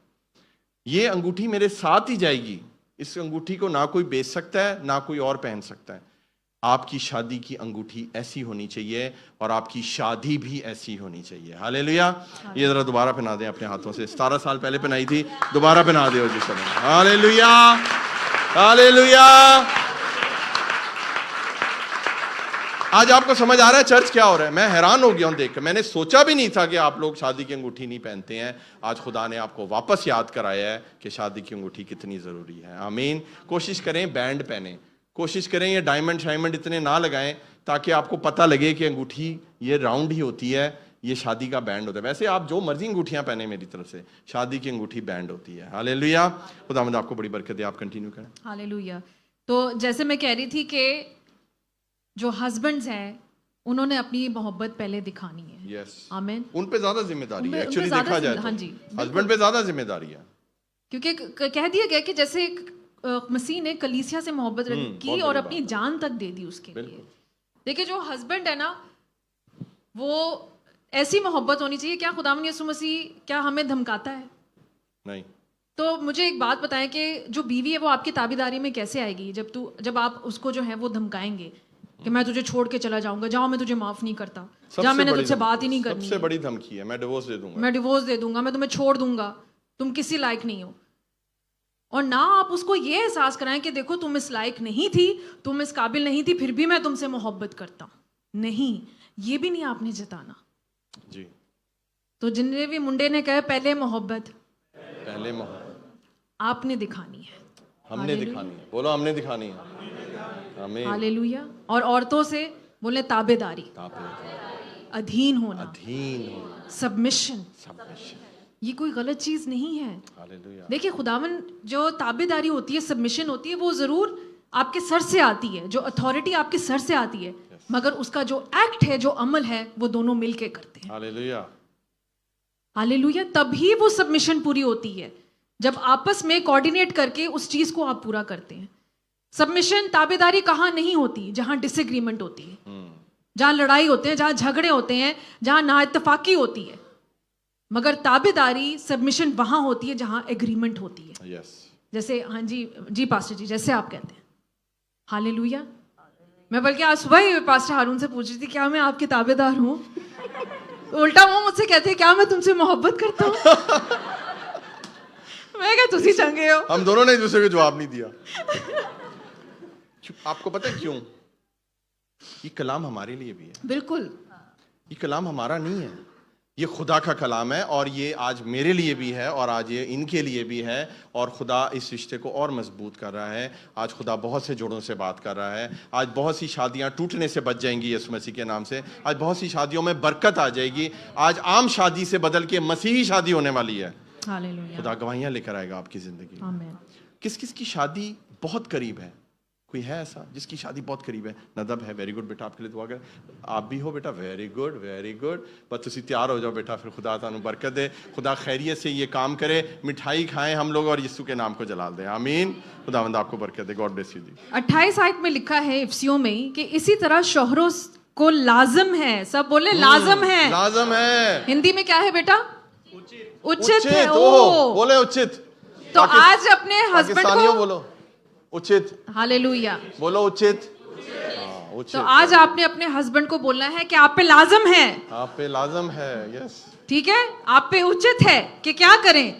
یہ انگوٹھی میرے ساتھ ہی جائے گی. اس انگوٹھی کو نہ کوئی بیچ سکتا ہے نہ کوئی اور پہن سکتا ہے. آپ کی شادی کی انگوٹھی ایسی ہونی چاہیے اور آپ کی شادی بھی ایسی ہونی چاہیے. ہاللیلویا. یہ ذرا دوبارہ پہنا دیں اپنے ہاتھوں سے. 17 سال پہلے پہنائی تھی, دوبارہ پہنا دے جی سب. ہاللیلویا, ہاللیلویا. آج آپ کو سمجھ آ رہا ہے چرچ کیا ہو رہا ہے؟ میں حیران ہو گیا ہوں دیکھ کر. میں نے سوچا بھی نہیں تھا کہ آپ لوگ شادی کی انگوٹھی نہیں پہنتے ہیں. آج خدا نے آپ کو واپس یاد کرایا ہے کہ شادی کی انگوٹھی کتنی ضروری ہے. آمین. کوشش کریں بینڈ پہنیں, کوشش کریں یہ ڈائمنڈ شائمنڈ اتنے نہ لگائیں تاکہ آپ کو پتہ لگے کہ انگوٹھی یہ راؤنڈ ہی ہوتی ہے, یہ شادی کا بینڈ ہوتا ہے. ویسے آپ جو مرضی انگوٹھیاں پہنیں میری طرف سے, شادی کی انگوٹھی بینڈ ہوتی ہے. ہاللیلویا. خداوند آپ کو بڑی برکت دے. آپ کنٹینیو کریں. ہاللیلویا. تو جیسے میں کہہ رہی تھی کہ جو ہسبینڈز ہیں انہوں نے اپنی محبت پہلے دکھانی ہے. یس, آمین. ان پہ زیادہ ذمہ داری ہے. ان پہ ایکچولی زیادہ دیکھا جائے ہاں جی، تو ہسبینڈ پہ زیادہ ذمہ داری ہے, کیونکہ کہہ دیا گیا کہ جیسے مسیح نے کلیسیا سے محبت کی اور اپنی جان تک دے دی اس کے لیے. دیکھیں جو ہسبینڈ ہے نا وہ ایسی محبت ہونی چاہیے. کیا خداوند یسوع مسیح کیا ہمیں دھمکاتا ہے؟ نہیں. تو مجھے ایک بات بتائیں کہ جو بیوی ہے وہ آپ کی تابعداری میں کیسے آئے گی جب آپ اس کو جو ہے وہ دھمکائیں گے کہ میں تجھے چھوڑ کے چلا جاؤں گا, جاؤ میں تجھے معاف نہیں کرتا, جاؤ میں نے تجھ سے بات ہی نہیں کرنی, سب سے بڑی دھمکی ہے میں ڈیورس دے دوں گا, میں ڈیورس دے دوں گا, میں تمہیں چھوڑ دوں گا, تم کسی لائق نہیں ہو. اور نہ آپ اس کو یہ احساس کرائیں کہ دیکھو تم اس لائق نہیں تھی, تم اس قابل نہیں تھی, پھر بھی میں تم سے محبت کرتا ہوں. نہیں, یہ بھی نہیں آپ نے جتانا. جی. تو جن بھی منڈے نے کہا پہلے محبت آپ نے دکھانی ہے. ہم نے دکھانی ہے. بولو ہم نے دکھانی ہے. آمین. ہاللیلویا. اور عورتوں سے بولے تابع داری, ادھین ہونا, سبمیشن. یہ کوئی غلط چیز نہیں ہے. دیکھیے خداوند جو تابع داری ہوتی ہے, سبمیشن ہوتی ہے, وہ ضرور آپ کے سر سے آتی ہے, جو اتھارٹی آپ کے سر سے آتی ہے, مگر اس کا جو ایکٹ ہے, جو عمل ہے, وہ دونوں مل کے کرتے ہیں. ہاللیلویا. ہاللیلویا. تبھی وہ سبمیشن پوری ہوتی ہے جب آپس میں کوآرڈینیٹ کر کے اس چیز کو آپ پورا کرتے ہیں. سبمیشن تابعداری کہاں نہیں ہوتی؟ جہاں ڈس ایگریمنٹ ہوتی ہے, جہاں لڑائی ہوتے ہیں, جہاں جھگڑے ہوتے ہیں, جہاں نا اتفاقی ہوتی ہے. مگر تابعداری سبمیشن وہاں ہوتی ہے جہاں ایگریمنٹ ہوتی ہے. جیسے ہاں جی پاسٹر جی, جیسے آپ کہتے ہیں. ہاللیلویا. میں بلکہ آج صبح ہی پاسٹر ہارون سے پوچھ رہی تھی کیا میں آپ کے تابع دار ہوں. الٹا وہ مجھ سے کہتے ہیں کیا میں تم سے محبت کرتا ہوں. میں کہا تسی چنگے ہو. ہم دونوں نے ایک دوسرے کو جواب نہیں دیا. آپ کو پتہ ہے کیوں؟ یہ کلام ہمارے لیے بھی ہے. بالکل. یہ کلام ہمارا نہیں ہے, یہ خدا کا کلام ہے, اور یہ آج میرے لیے بھی ہے اور آج یہ ان کے لیے بھی ہے, اور خدا اس رشتے کو اور مضبوط کر رہا ہے. آج خدا بہت سے جوڑوں سے بات کر رہا ہے. آج بہت سی شادیاں ٹوٹنے سے بچ جائیں گی یسوع مسیح کے نام سے. آج بہت سی شادیوں میں برکت آ جائے گی. آج عام شادی سے بدل کے مسیحی شادی ہونے والی ہے. خدا گواہیاں لے کر آئے گا آپ کی زندگی میں. کس کس کی شادی بہت قریب ہے؟ کوئی ہے ایسا جس کی شادی بہت قریب ہے؟ ندب ہے, ویری گڈ بیٹا, آپ کے لیے دعا کر. آپ بھی ہو بیٹا, ویری گڈ ویری گڈ. بس تسی تیار ہو جاؤ بیٹا, پھر خدا تعالیٰ برکت دے, خدا خیریت سے یہ کام کرے, مٹھائی کھائیں ہم لوگ اور یسوع کے نام کو جلال دیں. آمین. خداوند آپ کو برکت دے. God bless you. 28 آیت میں لکھا ہے افسیوں میں کہ اسی طرح شوہروں کو لازم ہے, سب بولے لازم ہے. لازم ہے. ہندی میں کیا ہے بیٹا؟ اچت ہے. بولے اچت. تو آج اپنے ہسبینڈ کو بولو اچت. ہاللیلویا. بولو اچت. تو آج آپ نے اپنے ہسبینڈ کو بولنا ہے کہ آپ پہ لازم ہے, آپ پہ لازم ہے. یس, ٹھیک ہے, آپ پہ اچت ہے کہ کیا کریں,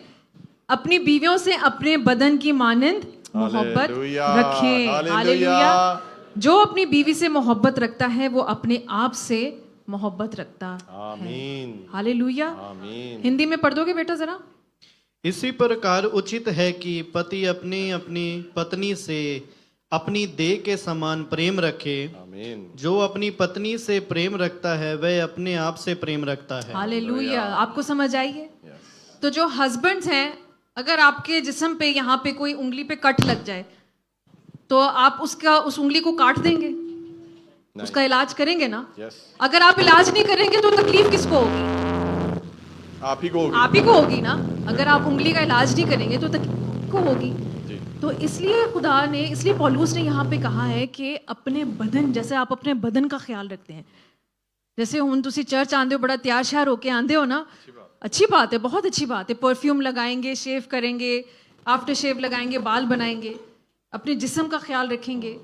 اپنی بیویوں سے اپنے بدن کی مانند محبت رکھیں. ہاللیلویا. جو اپنی بیوی سے محبت رکھتا ہے وہ اپنے آپ سے محبت رکھتا ہے. آمین. ہاللیلویا. آمین. ہندی میں پڑھ دو گے بیٹا ذرا؟ اسی پرکار اچت ہے کہ پتی اپنی پتنی سے اپنی دیہ کے سمان پریم رکھے. آمین. جو اپنی پتنی سے پریم رکھتا ہے وہ اپنے آپ سے پریم رکھتا ہے. ہاللیلویا. آپ کو سمجھ آئی ہے؟ تو جو ہسبینڈز ہیں, اگر آپ کے جسم پہ یہاں پہ کوئی انگلی پہ کٹ لگ جائے تو آپ اس انگلی کو کاٹ دیں گے, اس کا علاج کریں گے نا؟ اگر آپ علاج نہیں کریں گے تو تکلیف کس کو ہوگی؟ آپ ہی کو ہوگی نا. اگر آپ انگلی کا علاج نہیں کریں گے تو تکلیف کو ہوگی. تو اس لیے پولوس نے یہاں پہ کہا ہے کہ اپنے بدن, جیسے آپ اپنے بدن کا خیال رکھتے ہیں, جیسے ہوں تسی چرچ آندے ہو, بڑا تیار شیار ہو کے آندے ہو نا, اچھی بات ہے, بہت اچھی بات ہے. پرفیوم لگائیں گے, شیو کریں گے, آفٹر شیو لگائیں گے, بال بنائیں گے, اپنے جسم کا خیال رکھیں گے.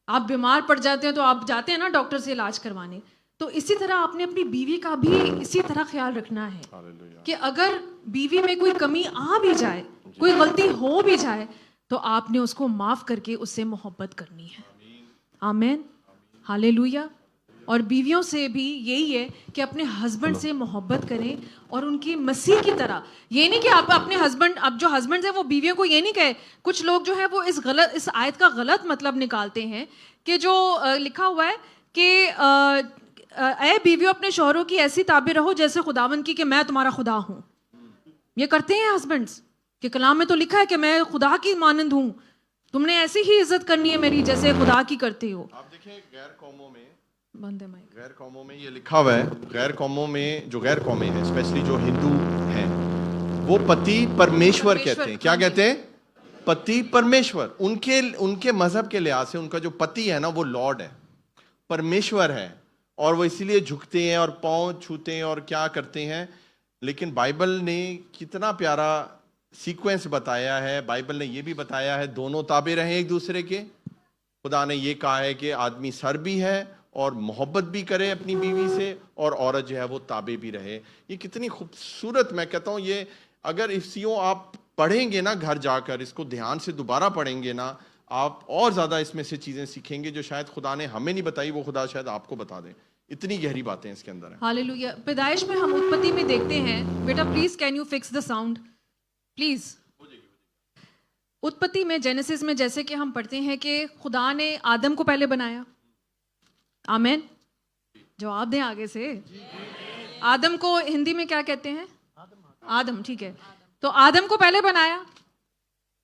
آپ بیمار پڑ جاتے ہیں تو آپ جاتے ہیں نا ڈاکٹر سے علاج کروانے. تو اسی طرح آپ نے اپنی بیوی کا بھی اسی طرح خیال رکھنا ہے کہ اگر بیوی میں کوئی کمی آ بھی جائے, کوئی غلطی ہو بھی جائے, تو آپ نے اس کو معاف کر کے اس سے محبت کرنی ہے. آمین. ہاللیلویا. اور بیویوں سے بھی یہی ہے کہ اپنے ہسبینڈ سے محبت کریں اور ان کی مسیح کی طرح. یہ نہیں کہ آپ اپنے ہسبینڈ, اب جو ہسبینڈ ہیں وہ بیویوں کو یہ نہیں کہے. کچھ لوگ جو ہے وہ اس آیت کا غلط مطلب نکالتے ہیں کہ جو لکھا ہوا ہے کہ اے بیویوں اپنے شوہروں کی ایسی تابع رہو جیسے خداوند کی کہ میں تمہارا خدا ہوں. یہ کرتے ہیں ہسبینڈس کہ کلام میں تو لکھا ہے کہ میں خدا کی مانند ہوں, تم نے ایسی ہی عزت کرنی ہے میری جیسے خدا کی کرتے ہو. آپ دیکھیں غیر قوموں میں, بندے مائک, غیر قوموں میں یہ لکھا ہوا ہے, غیر قوموں میں جو غیر قومیں ہیں اسپیشلی جو ہندو ہیں وہ پتی پرمیشور کہتے ہیں. کیا کہتے ہیں؟ پتی پرمیشور. ان کے مذہب کے لحاظ سے ان کا جو پتی ہے نا وہ لارڈ ہے, پرمیشور ہے, اور وہ اسی لیے جھکتے ہیں اور پاؤں چھوتے ہیں اور کیا کرتے ہیں. لیکن بائبل نے کتنا پیارا سیکوینس بتایا ہے. بائبل نے یہ بھی بتایا ہے دونوں تابع رہیں ایک دوسرے کے. خدا نے یہ کہا ہے کہ آدمی سر بھی ہے اور محبت بھی کرے اپنی بیوی سے, اور عورت جو ہے وہ تابع بھی رہے. یہ کتنی خوبصورت, میں کہتا ہوں یہ اگر افسیوں آپ پڑھیں گے نا گھر جا کر, اس کو دھیان سے دوبارہ پڑھیں گے نا, آپ اور زیادہ اس میں سے چیزیں سیکھیں گے جو شاید خدا نے ہمیں نہیں بتائی, وہ خدا شاید آپ کو بتا دے. اتنی گہری باتیں اس کے اندر ہیں. ہاللویا. پیدائش میں ہم اتپتی میں دیکھتے ہیں, بیٹا please can you fix the sound please. اتپتی میں جینیسس میں جیسے کہ ہم پڑھتے ہیں کہ خدا نے آدم کو پہلے بنایا. آمین. جواب دیں آگے سے. آدم کو ہندی میں کیا کہتے ہیں؟ آدم. ٹھیک ہے, تو آدم کو پہلے بنایا.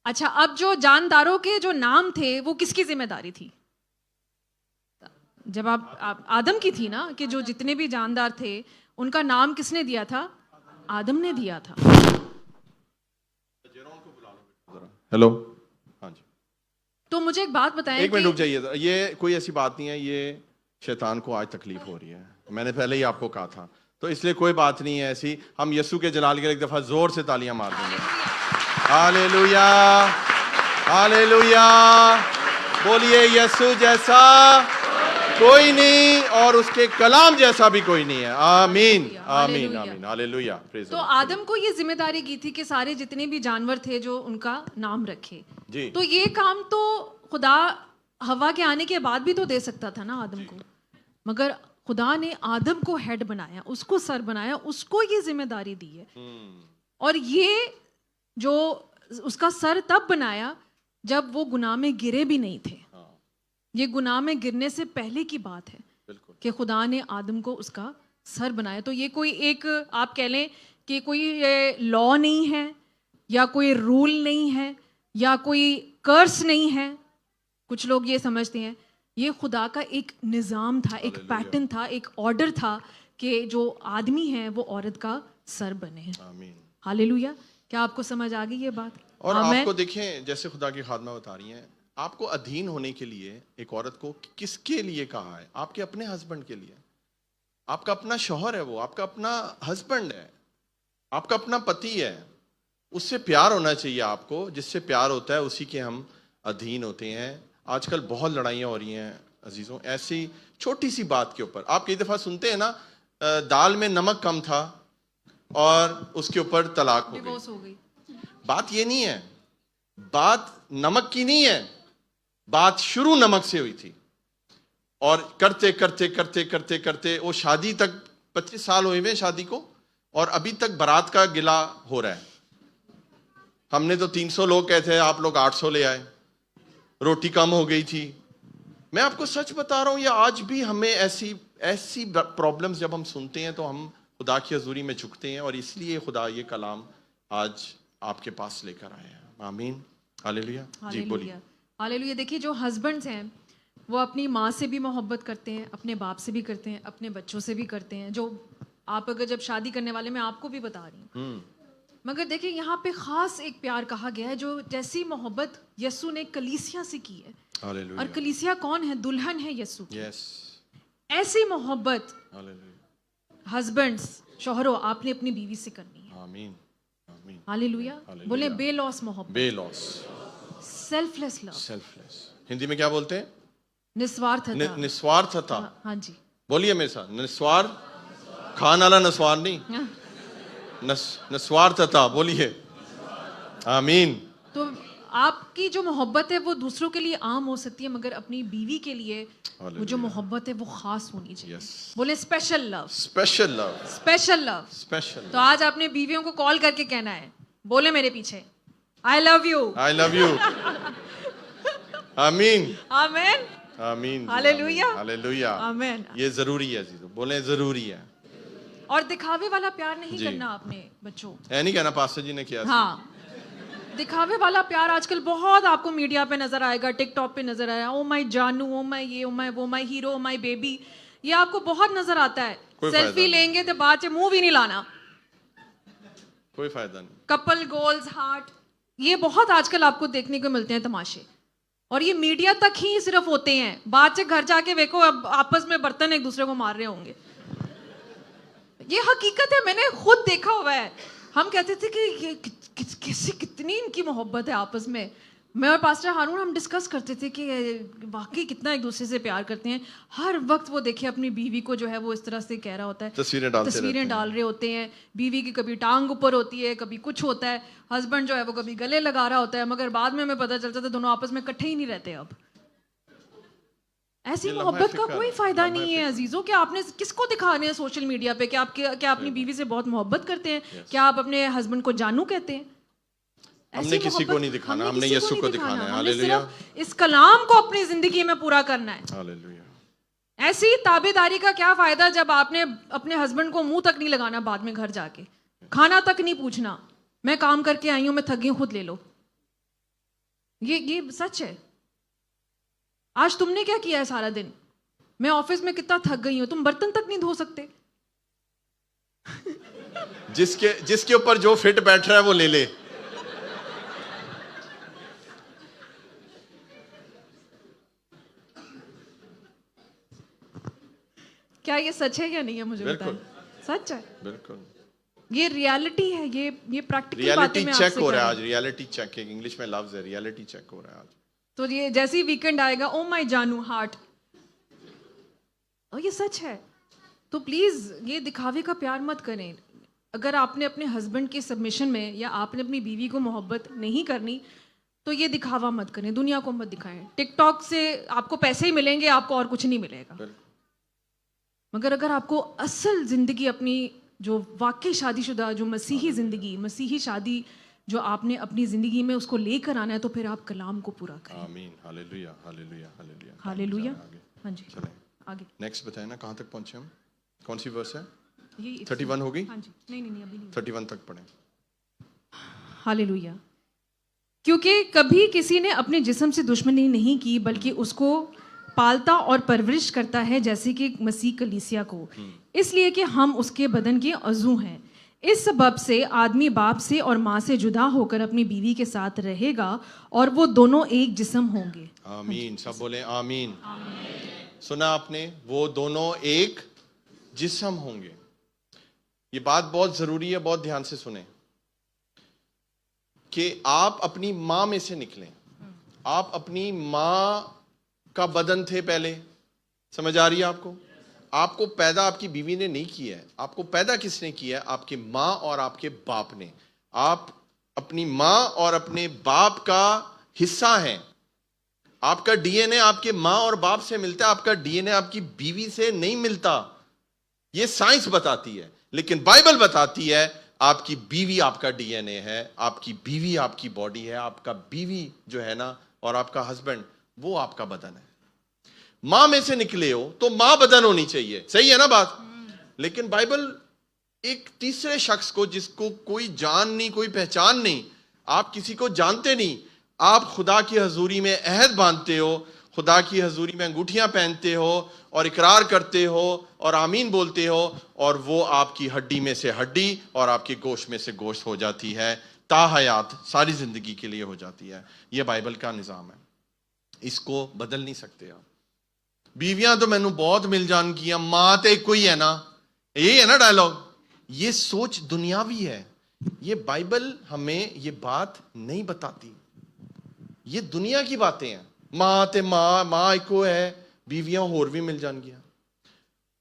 اچھا, اب جو جانداروں کے جو نام تھے وہ کس کی ذمہ داری تھی؟ جب آپ آدم کی تھی نا, کہ جو جتنے بھی جاندار تھے ان کا نام کس نے دیا تھا؟ آدم نے دیا تھا. ہیلو, ہاں جی. تو مجھے ایک بات بتائیں, ایک منٹ رک جائیے, یہ کوئی ایسی بات نہیں ہے, یہ شیطان کو آج تکلیف ہو رہی ہے. میں نے پہلے ہی آپ کو کہا تھا, تو اس لیے کوئی بات نہیں ہے ایسی. ہم یسوع کے جلال کے ایک دفعہ زور سے تالیاں مار دیں گے. ہاللیلویا, ہاللیلویا. بولیے یسوع جیسا کوئی نہیں اور اس کے کلام جیسا بھی کوئی نہیں ہے. آمین آمین آمین. ہاللیلویا. تو آدم کو یہ ذمہ داری کی تھی کہ سارے جتنے بھی جانور تھے جو ان کا نام رکھے. جی. تو یہ کام تو خدا ہوا کے آنے کے بعد بھی تو دے سکتا تھا نا آدم کو, مگر خدا نے آدم کو ہیڈ بنایا, اس کو سر بنایا, اس کو یہ ذمہ داری دی ہے. اور یہ جو اس کا سر تب بنایا جب وہ گناہ میں گرے بھی نہیں تھے. یہ گناہ میں گرنے سے پہلے کی بات ہے کہ خدا نے آدم کو اس کا سر بنایا. تو یہ کوئی ایک آپ کہہ لیں کہ کوئی لا نہیں ہے یا کوئی رول نہیں ہے یا کوئی کرس نہیں ہے. کچھ لوگ یہ سمجھتے ہیں, یہ خدا کا ایک نظام تھا, ایک پیٹرن تھا, ایک آرڈر تھا کہ جو آدمی ہیں وہ عورت کا سر بنے. ہاللیلویا. کیا آپ کو سمجھ آ گئی یہ بات؟ اور آپ کو دیکھیں جیسے خدا کی خادمہ بتا رہی ہیں, آپ کو ادھین ہونے کے لیے ایک عورت کو کس کے لیے کہا ہے؟ آپ کے اپنے ہسبینڈ کے لیے. آپ کا اپنا شوہر ہے, وہ آپ کا اپنا ہسبینڈ ہے, آپ کا اپنا پتی ہے. اس سے پیار ہونا چاہیے آپ کو, جس سے پیار ہوتا ہے اسی کے ہم ادھین ہوتے ہیں. آج کل بہت لڑائیاں ہو رہی ہیں عزیزوں, ایسی چھوٹی سی بات کے اوپر. آپ کئی دفعہ سنتے ہیں نا, دال میں نمک کم تھا اور اس کے اوپر طلاق ہو گئی. بات یہ نہیں ہے, بات نمک کی نہیں ہے, بات شروع نمک سے ہوئی تھی. اور کرتے کرتے کرتے کرتے کرتے وہ شادی تک 25 سال ہوئے ہوئے شادی کو, اور ابھی تک برات کا گلا ہو رہا ہے. ہم نے تو 300 لوگ کہے تھے, آپ لوگ 800 لے آئے. روٹی کم ہو گئی تھی. میں آپ کو سچ بتا رہا ہوں, یہ آج بھی ہمیں ایسی پرابلمز جب ہم سنتے ہیں تو ہم خدا کی حضوری میں جھکتے ہیں, اور اس لیے خدا یہ کلام آج آپ کے پاس لے کر آئے ہیں. آمین. ہاللیلویا. جی بولیے. ہاللیلویا. دیکھیے جو ہسبینڈز ہیں وہ اپنی ماں سے بھی محبت کرتے ہیں, اپنے باپ سے بھی کرتے ہیں, اپنے بچوں سے بھی کرتے ہیں. جو آپ اگر جب شادی کرنے والے, میں آپ کو بھی بتا رہی ہوں, مگر دیکھیں یہاں پہ خاص ایک پیار کہا گیا ہے جو جیسی محبت یسوع نے کلیسیا سے کی ہے. اور کلیسیا کون ہے؟ دلہن ہے یسوع کی. ایسی محبت ہسبینڈز, شوہروں, آپ نے اپنی بیوی سے کرنی ہے. آمین. ہاللیلویا. بولیں بے لوس محبت, بے لوس, سیلف لیس لو. سیلف لیس. ہندی میں کیا بولتے ہیں؟ نسوارتھتا. نسوارتھتا. ہاں جی بولیے میرے ساتھ. نسوار, کھان والا نسوار نہیں, نسوارتھتا. بولیے. آمین. تو آپ کی جو محبت ہے وہ دوسروں کے لیے عام ہو سکتی ہے, مگر اپنی بیوی کے لیے وہ جو محبت ہے وہ خاص ہونی چاہیے. بولے اسپیشل لو, اسپیشل لو, اسپیشل لو. اسپیشل. تو آج اپنے بیویوں کو کال کر کے کہنا ہے, بولے میرے پیچھے آئی love you. I love you. آمین. آمین. آمین. ہاللویا. ہاللویا. آمین. یہ ضروری ہے عزیزو, بولیں ضروری ہے. اور دکھاوے والا پیار نہیں کرنا اپنے بچوں. ہے نہیں کہنا پاسٹر جی نے کیا. ہاں, دکھاوے والا پیار آج کل بہت آپ کو میڈیا پہ نظر آئے گا, ٹک ٹاک پہ نظر آئے گا. او مائی جانو, او مائی یہ, او مائی وہ, مائی ہیرو, او مائی بیبی, یہ آپ کو بہت نظر آتا ہے. سیلفی لیں گے تو بعد سے منہ بھی نہیں لانا. کوئی فائدہ نہیں. کپل گولز, ہارٹ, یہ بہت آج کل آپ کو دیکھنے کو ملتے ہیں تماشے. اور یہ میڈیا تک ہی صرف ہوتے ہیں, بعد سے گھر جا کے دیکھو اب آپس میں برتن ایک دوسرے کو مار رہے ہوں گے. یہ حقیقت ہے, میں نے خود دیکھا ہوا ہے. ہم کہتے تھے کہ یہ کیسے, کتنی ان کی محبت ہے آپس میں. میں اور پاسٹر ہارون ہم ڈسکس کرتے تھے کہ واقعی کتنا ایک دوسرے سے پیار کرتے ہیں. ہر وقت وہ دیکھے اپنی بیوی کو جو ہے وہ اس طرح سے کہہ رہا ہوتا ہے, تصویریں ڈال رہے ہوتے ہیں. بیوی کی کبھی ٹانگ اوپر ہوتی ہے, کبھی کچھ ہوتا ہے. ہسبینڈ جو ہے وہ کبھی گلے لگا رہا ہوتا ہے, مگر بعد میں ہمیں پتہ چلتا تھا دونوں آپس میں کٹھے ہی نہیں رہتے. اب ایسی محبت کا کوئی فائدہ نہیں ہے عزیزوں. کہ آپ نے کس کو دکھا رہے ہیں سوشل میڈیا پہ کہ آپ کیا اپنی بیوی سے بہت محبت کرتے ہیں, کیا آپ اپنے ہسبینڈ کو جانو کہتے ہیں. ہم نے کسی کو نہیں دکھانا, ہم نے یسوع کو دکھانا ہے. ہاللویا. اس کلام کو اپنی زندگی میں پورا کرنا ہے. ہاللویا. ایسی تابعداری کا کیا فائدہ جب آپ نے اپنے ہسبینڈ کو منہ تک نہیں لگانا, بعد میں گھر جا کے کھانا تک نہیں پوچھنا, میں کام کر کے آئی ہوں, میں تھک گئی ہوں, خود لے لو. یہ سچ ہے. آج تم نے کیا کیا ہے سارا دن, میں آفس میں کتنا تھک گئی ہوں, تم برتن تک نہیں دھو سکتے. جس کے اوپر جو فٹ بیٹھ رہا ہے وہ لے لے. کیا یہ سچ ہے یا نہیں ہے مجھے بتائیں. سچ ہے, بالکل. یہ ریالٹی ہے, یہ پریکٹیکل ریالٹی باتیں میں آپ چیک سے ہو کر رہا ہے رہی آج. ریالٹی چیک, انگلش میں لفظ ہے ریالٹی چیک ہو رہا ہے آج. تو یہ جیسے ہی ویکینڈ آئے گا, او مائی جانو ہارٹ, اور یہ سچ ہے. تو پلیز یہ دکھاوے کا پیار مت کریں. اگر آپ نے اپنے ہسبینڈ کے سبمیشن میں یا آپ نے اپنی بیوی کو محبت نہیں کرنی تو یہ دکھاوا مت کریں, دنیا کو مت دکھائیں. ٹک ٹاک سے آپ کو پیسے ہی ملیں گے, آپ کو اور کچھ نہیں ملے گا. مگر اگر آپ کو اصل زندگی اپنی جو واقعی شادی شدہ, جو مسیحی زندگی, مسیحی شادی جو آپ نے اپنی زندگی میں اس کو لے کر آنا ہے, تو پھر آپ کلام کو پورا کریں. آمین. ہاللویا. ہاللویا. ہاللویا. ہاللویا. ہاں جی, آگے نیکسٹ بتائیں نا, کہاں تک پہنچے ہم, کون سی ورس ہے. یہ 31 ہوگی. ہاں جی, نہیں ابھی نہیں, 31 تک پڑھیں. ہاللویا. کیونکہ کبھی کسی نے اپنے جسم سے دشمنی نہیں کی, بلکہ اس کو پالتا اور پرورش کرتا ہے, جیسے کہ مسیح کلیسیا کو, اس لیے کہ ہم اس کے بدن کے عضو ہیں. اس سبب سے آدمی باپ سے اور ماں سے جدا ہو کر اپنی بیوی کے ساتھ رہے گا, اور وہ دونوں ایک جسم ہوں گے. آمین. سب بولیں آمین. سنا آپ نے, وہ دونوں ایک جسم ہوں گے. یہ بات بہت ضروری ہے, بہت دھیان سے سنیں کہ آپ اپنی ماں میں سے نکلیں. آپ اپنی ماں کا بدن تھے پہلے, سمجھ آ رہی ہے آپ کو. آپ کو پیدا آپ کی بیوی نے نہیں کیا ہے, آپ کو پیدا کس نے کیا ہے, آپ کی ماں اور آپ کے باپ نے. آپ اپنی ماں اور اپنے باپ کا حصہ ہیں. آپ کا ڈی این اے آپ کے ماں اور باپ سے ملتا ہے, آپ کا ڈی این اے آپ کی بیوی سے نہیں ملتا. یہ سائنس بتاتی ہے, لیکن بائبل بتاتی ہے آپ کی بیوی آپ کا ڈی این اے ہے, آپ کی بیوی آپ کی باڈی ہے, آپ کا بیوی جو ہے نا اور آپ کا ہسبینڈ وہ آپ کا بدن ہے. ماں میں سے نکلے ہو تو ماں بدن ہونی چاہیے, صحیح ہے نا بات. لیکن بائبل ایک تیسرے شخص کو, جس کو کوئی جان نہیں, کوئی پہچان نہیں, آپ کسی کو جانتے نہیں, آپ خدا کی حضوری میں عہد باندھتے ہو, خدا کی حضوری میں انگوٹھیاں پہنتے ہو اور اقرار کرتے ہو اور آمین بولتے ہو, اور وہ آپ کی ہڈی میں سے ہڈی اور آپ کے گوشت میں سے گوشت ہو جاتی ہے, تا حیات ساری زندگی کے لیے ہو جاتی ہے. یہ بائبل کا نظام ہے, اس کو بدل نہیں سکتے آپ. بیویاں تو مینوں بہت مل جان کیا, ماں تے کوئی ہے نا, یہی ہے نا ڈائلاگ. یہ سوچ دنیاوی ہے. یہ بائبل ہمیں یہ بات نہیں بتاتی, یہ دنیا کی باتیں ہیں. ماں تے ماں ایکو ہے, بیویاں اور بھی مل جان گیا.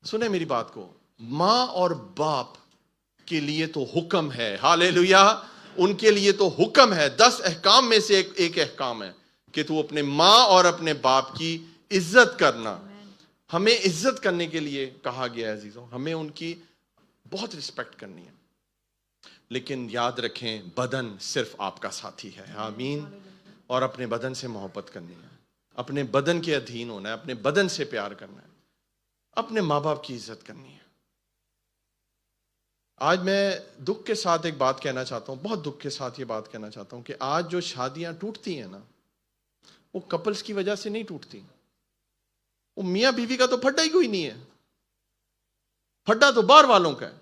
سنیں میری بات کو, ماں اور باپ کے لیے تو حکم ہے. ہاللیلویا. ان کے لیے تو حکم ہے, 10 احکام میں سے ایک احکام ہے کہ تو اپنے ماں اور اپنے باپ کی عزت کرنا. ہمیں عزت کرنے کے لیے کہا گیا ہے عزیزوں, ہمیں ان کی بہت رسپیکٹ کرنی ہے. لیکن یاد رکھیں بدن صرف آپ کا ساتھی ہے. آمین. اور اپنے بدن سے محبت کرنی ہے, اپنے بدن کے ادھین ہونا ہے, اپنے بدن سے پیار کرنا ہے, اپنے ماں باپ کی عزت کرنی ہے. آج میں دکھ کے ساتھ ایک بات کہنا چاہتا ہوں, بہت دکھ کے ساتھ یہ بات کہنا چاہتا ہوں کہ آج جو شادیاں ٹوٹتی ہیں نا, وہ کپلز کی وجہ سے نہیں ٹوٹتی. وہ میاں بیوی کا تو پھڈا ہی کوئی نہیں ہے. پھڈا تو باہر والوں کا ہے,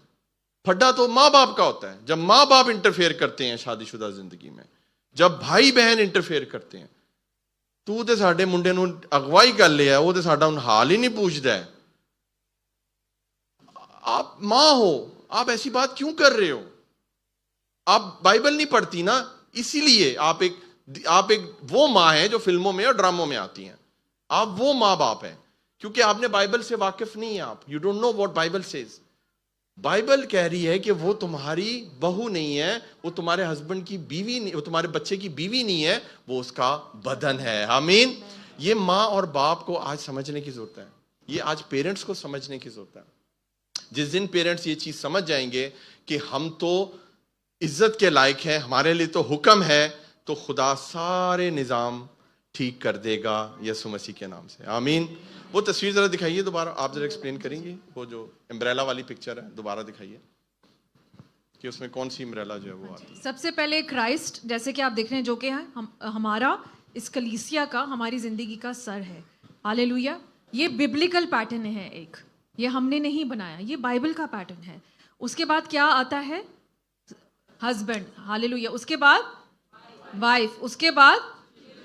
پھڈا تو ماں باپ کا ہوتا ہے. جب ماں باپ انٹرفیئر کرتے ہیں شادی شدہ زندگی میں, جب بھائی بہن انٹرفیئر کرتے ہیں, تو تے ساڈے منڈے نوں اغوائی کر لیا, وہ تے ساڈا حال ہی نہیں پوچھدا ہے. آپ ماں ہو, آپ ایسی بات کیوں کر رہے ہو؟ آپ بائبل نہیں پڑھتی نا, اسی لیے آپ ایک وہ ماں ہیں جو فلموں میں اور ڈراموں میں آتی ہیں. آپ وہ ماں باپ ہیں کیونکہ آپ نے بائبل سے واقف نہیں ہیں. آپ you don't know what Bible says. Bible کہہ رہی ہے کہ وہ تمہاری بہو نہیں ہے, وہ تمہارے ہسبینڈ کی بیوی نہیں, وہ تمہارے بچے کی بیوی نہیں ہے, وہ اس کا بدن ہے. آمین. یہ ماں اور باپ کو آج سمجھنے کی ضرورت ہے. یہ آج پیرنٹس کو سمجھنے کی ضرورت ہے. جس دن پیرنٹس یہ چیز سمجھ جائیں گے کہ ہم تو عزت کے لائق ہیں, ہمارے لیے تو حکم ہے, تو خدا سارے نظام ٹھیک کر دے گا یسوع مسیح کے نام سے. آمین. وہ تصویر ذرا دکھائیے دوبارہ, آپ ذرا ایکسپلین کریں گے, وہ جو امبریلا والی پکچر ہے دوبارہ دکھائیے کہ اس میں کون سی امبریلا جو ہے وہ آتی ہے. سب سے پہلے کرائسٹ, جیسے کہ آپ دیکھ رہے ہیں, جو کہ ہمارا اس کلیسیا کا, ہماری زندگی کا سر ہے. ہالےلویا. یہ ببلیکل پیٹرن ہے ایک, یہ ہم نے نہیں بنایا, یہ بائبل کا پیٹرن ہے. اس کے بعد کیا آتا ہے؟ ہسبینڈ. ہالےلویا. اس کے بعد وائف, اس کے بعد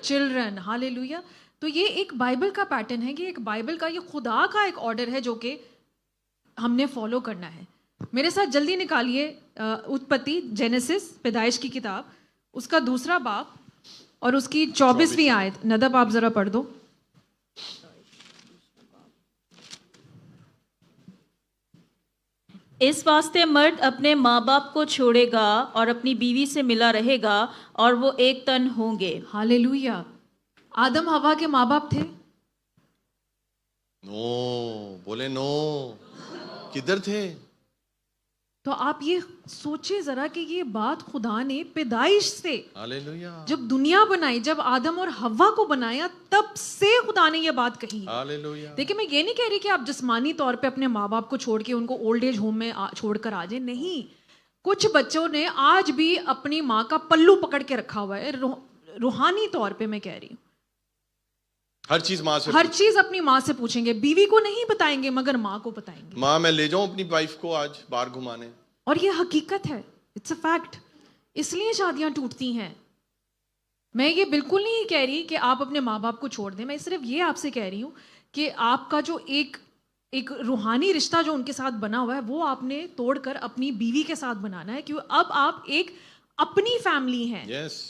چلڈرن. ہالےلویا. تو یہ ایک بائبل کا پیٹرن ہے, کہ ایک بائبل کا, یہ خدا کا ایک آرڈر ہے جو کہ ہم نے فالو کرنا ہے. میرے ساتھ جلدی نکالیے اتپتی, جینیسس, پیدائش کی کتاب, اس کا 2 باب اور اس کی 24ویں آیت. ندب آپ ذرا پڑھ دو. اس واسطے مرد اپنے ماں باپ کو چھوڑے گا اور اپنی بیوی سے ملا رہے گا اور وہ ایک تن ہوں گے. ہالےلویا. آدم ہوا کے ماں باپ تھے؟ نو, بولے نو, کدھر تھے؟ تو آپ یہ سوچیں ذرا کہ یہ بات خدا نے پیدائش سے, ہالےلویا, جب دنیا بنائی, جب آدم اور حوا کو بنایا, تب سے خدا نے یہ بات کہی. ہالےلویا. دیکھیں, میں یہ نہیں کہہ رہی کہ آپ جسمانی طور پہ اپنے ماں باپ کو چھوڑ کے ان کو اولڈ ایج ہوم میں چھوڑ کر آ جائیں. نہیں, کچھ بچوں نے آج بھی اپنی ماں کا پلو پکڑ کے رکھا ہوا ہے. روحانی طور پہ میں کہہ رہی ہوں, ہر چیز ماں سے, ہر چیز اپنی ماں سے پوچھیں گے. بیوی کو نہیں بتائیں گے مگر ماں کو بتائیں گے. ماں میں لے جاؤں اپنی وائف کو آج باہر گھمانے. اور یہ حقیقت ہے, اٹس اے فیکٹ. اس لیے شادیاں ٹوٹتی ہیں. میں یہ بالکل نہیں کہہ رہی کہ آپ اپنے ماں باپ کو چھوڑ دیں. میں صرف یہ آپ سے کہہ رہی ہوں کہ آپ کا جو ایک روحانی رشتہ جو ان کے ساتھ بنا ہوا ہے, وہ آپ نے توڑ کر اپنی بیوی کے ساتھ بنانا ہے. کیوں؟ اب آپ ایک اپنی فیملی ہیں. یس,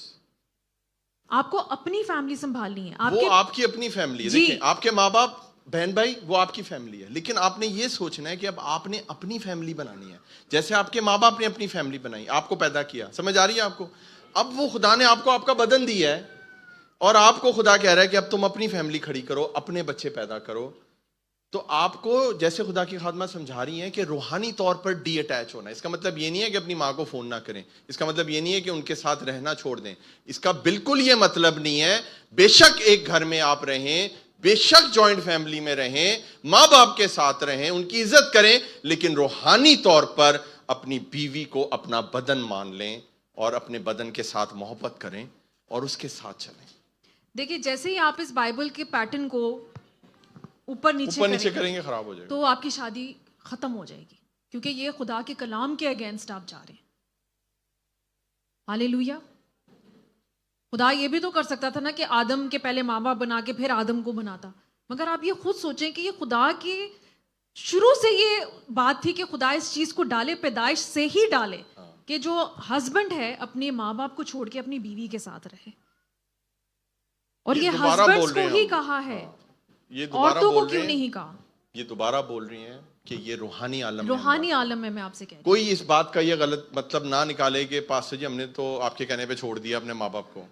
آپ کو اپنی فیملی سنبھالنی ہے. وہ آپ کی اپنی فیملی ہے. دیکھیں, آپ کے ماں باپ, بہن بھائی, وہ آپ کی فیملی ہے. لیکن آپ نے یہ سوچنا ہے کہ اب آپ نے اپنی فیملی بنانی ہے, جیسے آپ کے ماں باپ نے اپنی فیملی بنائی, آپ کو پیدا کیا. سمجھ آ رہی ہے آپ کو؟ اب وہ خدا نے آپ کو آپ کا بدن دیا ہے, اور آپ کو خدا کہہ رہا ہے کہ اب تم اپنی فیملی کھڑی کرو, اپنے بچے پیدا کرو. تو آپ کو, جیسے خدا کی خادمہ سمجھا رہی ہیں, کہ روحانی طور پر ڈی اٹیچ ہونا. اس کا مطلب یہ نہیں ہے کہ اپنی ماں کو فون نہ کریں. اس کا مطلب یہ نہیں ہے کہ ان کے ساتھ رہنا چھوڑ دیں. اس کا بالکل یہ مطلب نہیں ہے. بے شک ایک گھر میں آپ رہیں, بے شک جوائنٹ فیملی میں رہیں, ماں باپ کے ساتھ رہیں, ان کی عزت کریں, لیکن روحانی طور پر اپنی بیوی کو اپنا بدن مان لیں اور اپنے بدن کے ساتھ محبت کریں اور اس کے ساتھ چلیں. دیکھیے, جیسے ہی آپ اس بائبل کے پیٹرن کو اوپر نیچے کریں گے, خراب ہو جائے گا. تو آپ کی شادی ختم ہو جائے گی, کیونکہ یہ خدا کے کلام کے اگینسٹ آپ جا رہے ہیں. ہالےلویا. خدا یہ بھی تو کر سکتا تھا نا کہ آدم کے پہلے ماں باپ بنا کے پھر آدم کو بناتا, مگر آپ یہ خود سوچیں کہ یہ خدا کی شروع سے یہ بات تھی کہ خدا اس چیز کو ڈالے, پیدائش سے ہی ڈالے, کہ جو ہسبینڈ ہے اپنے ماں باپ کو چھوڑ کے اپنی بیوی کے ساتھ رہے. اور یہ ہسبینڈز کو ہی کہا ہے, عورتوں کو کیوں نہیں کہا؟ یہ دوبارہ بول رہی ہیں کہ یہ روحانی عالم میں روحانی عالم میں آپ سے کہہ رہی کوئی اس بات کا یہ غلط مطلب نہ نکالے کہ پاسٹر جی ہم نے تو آپ کے کہنے پہ چھوڑ دیا اپنے ماں باپ کو.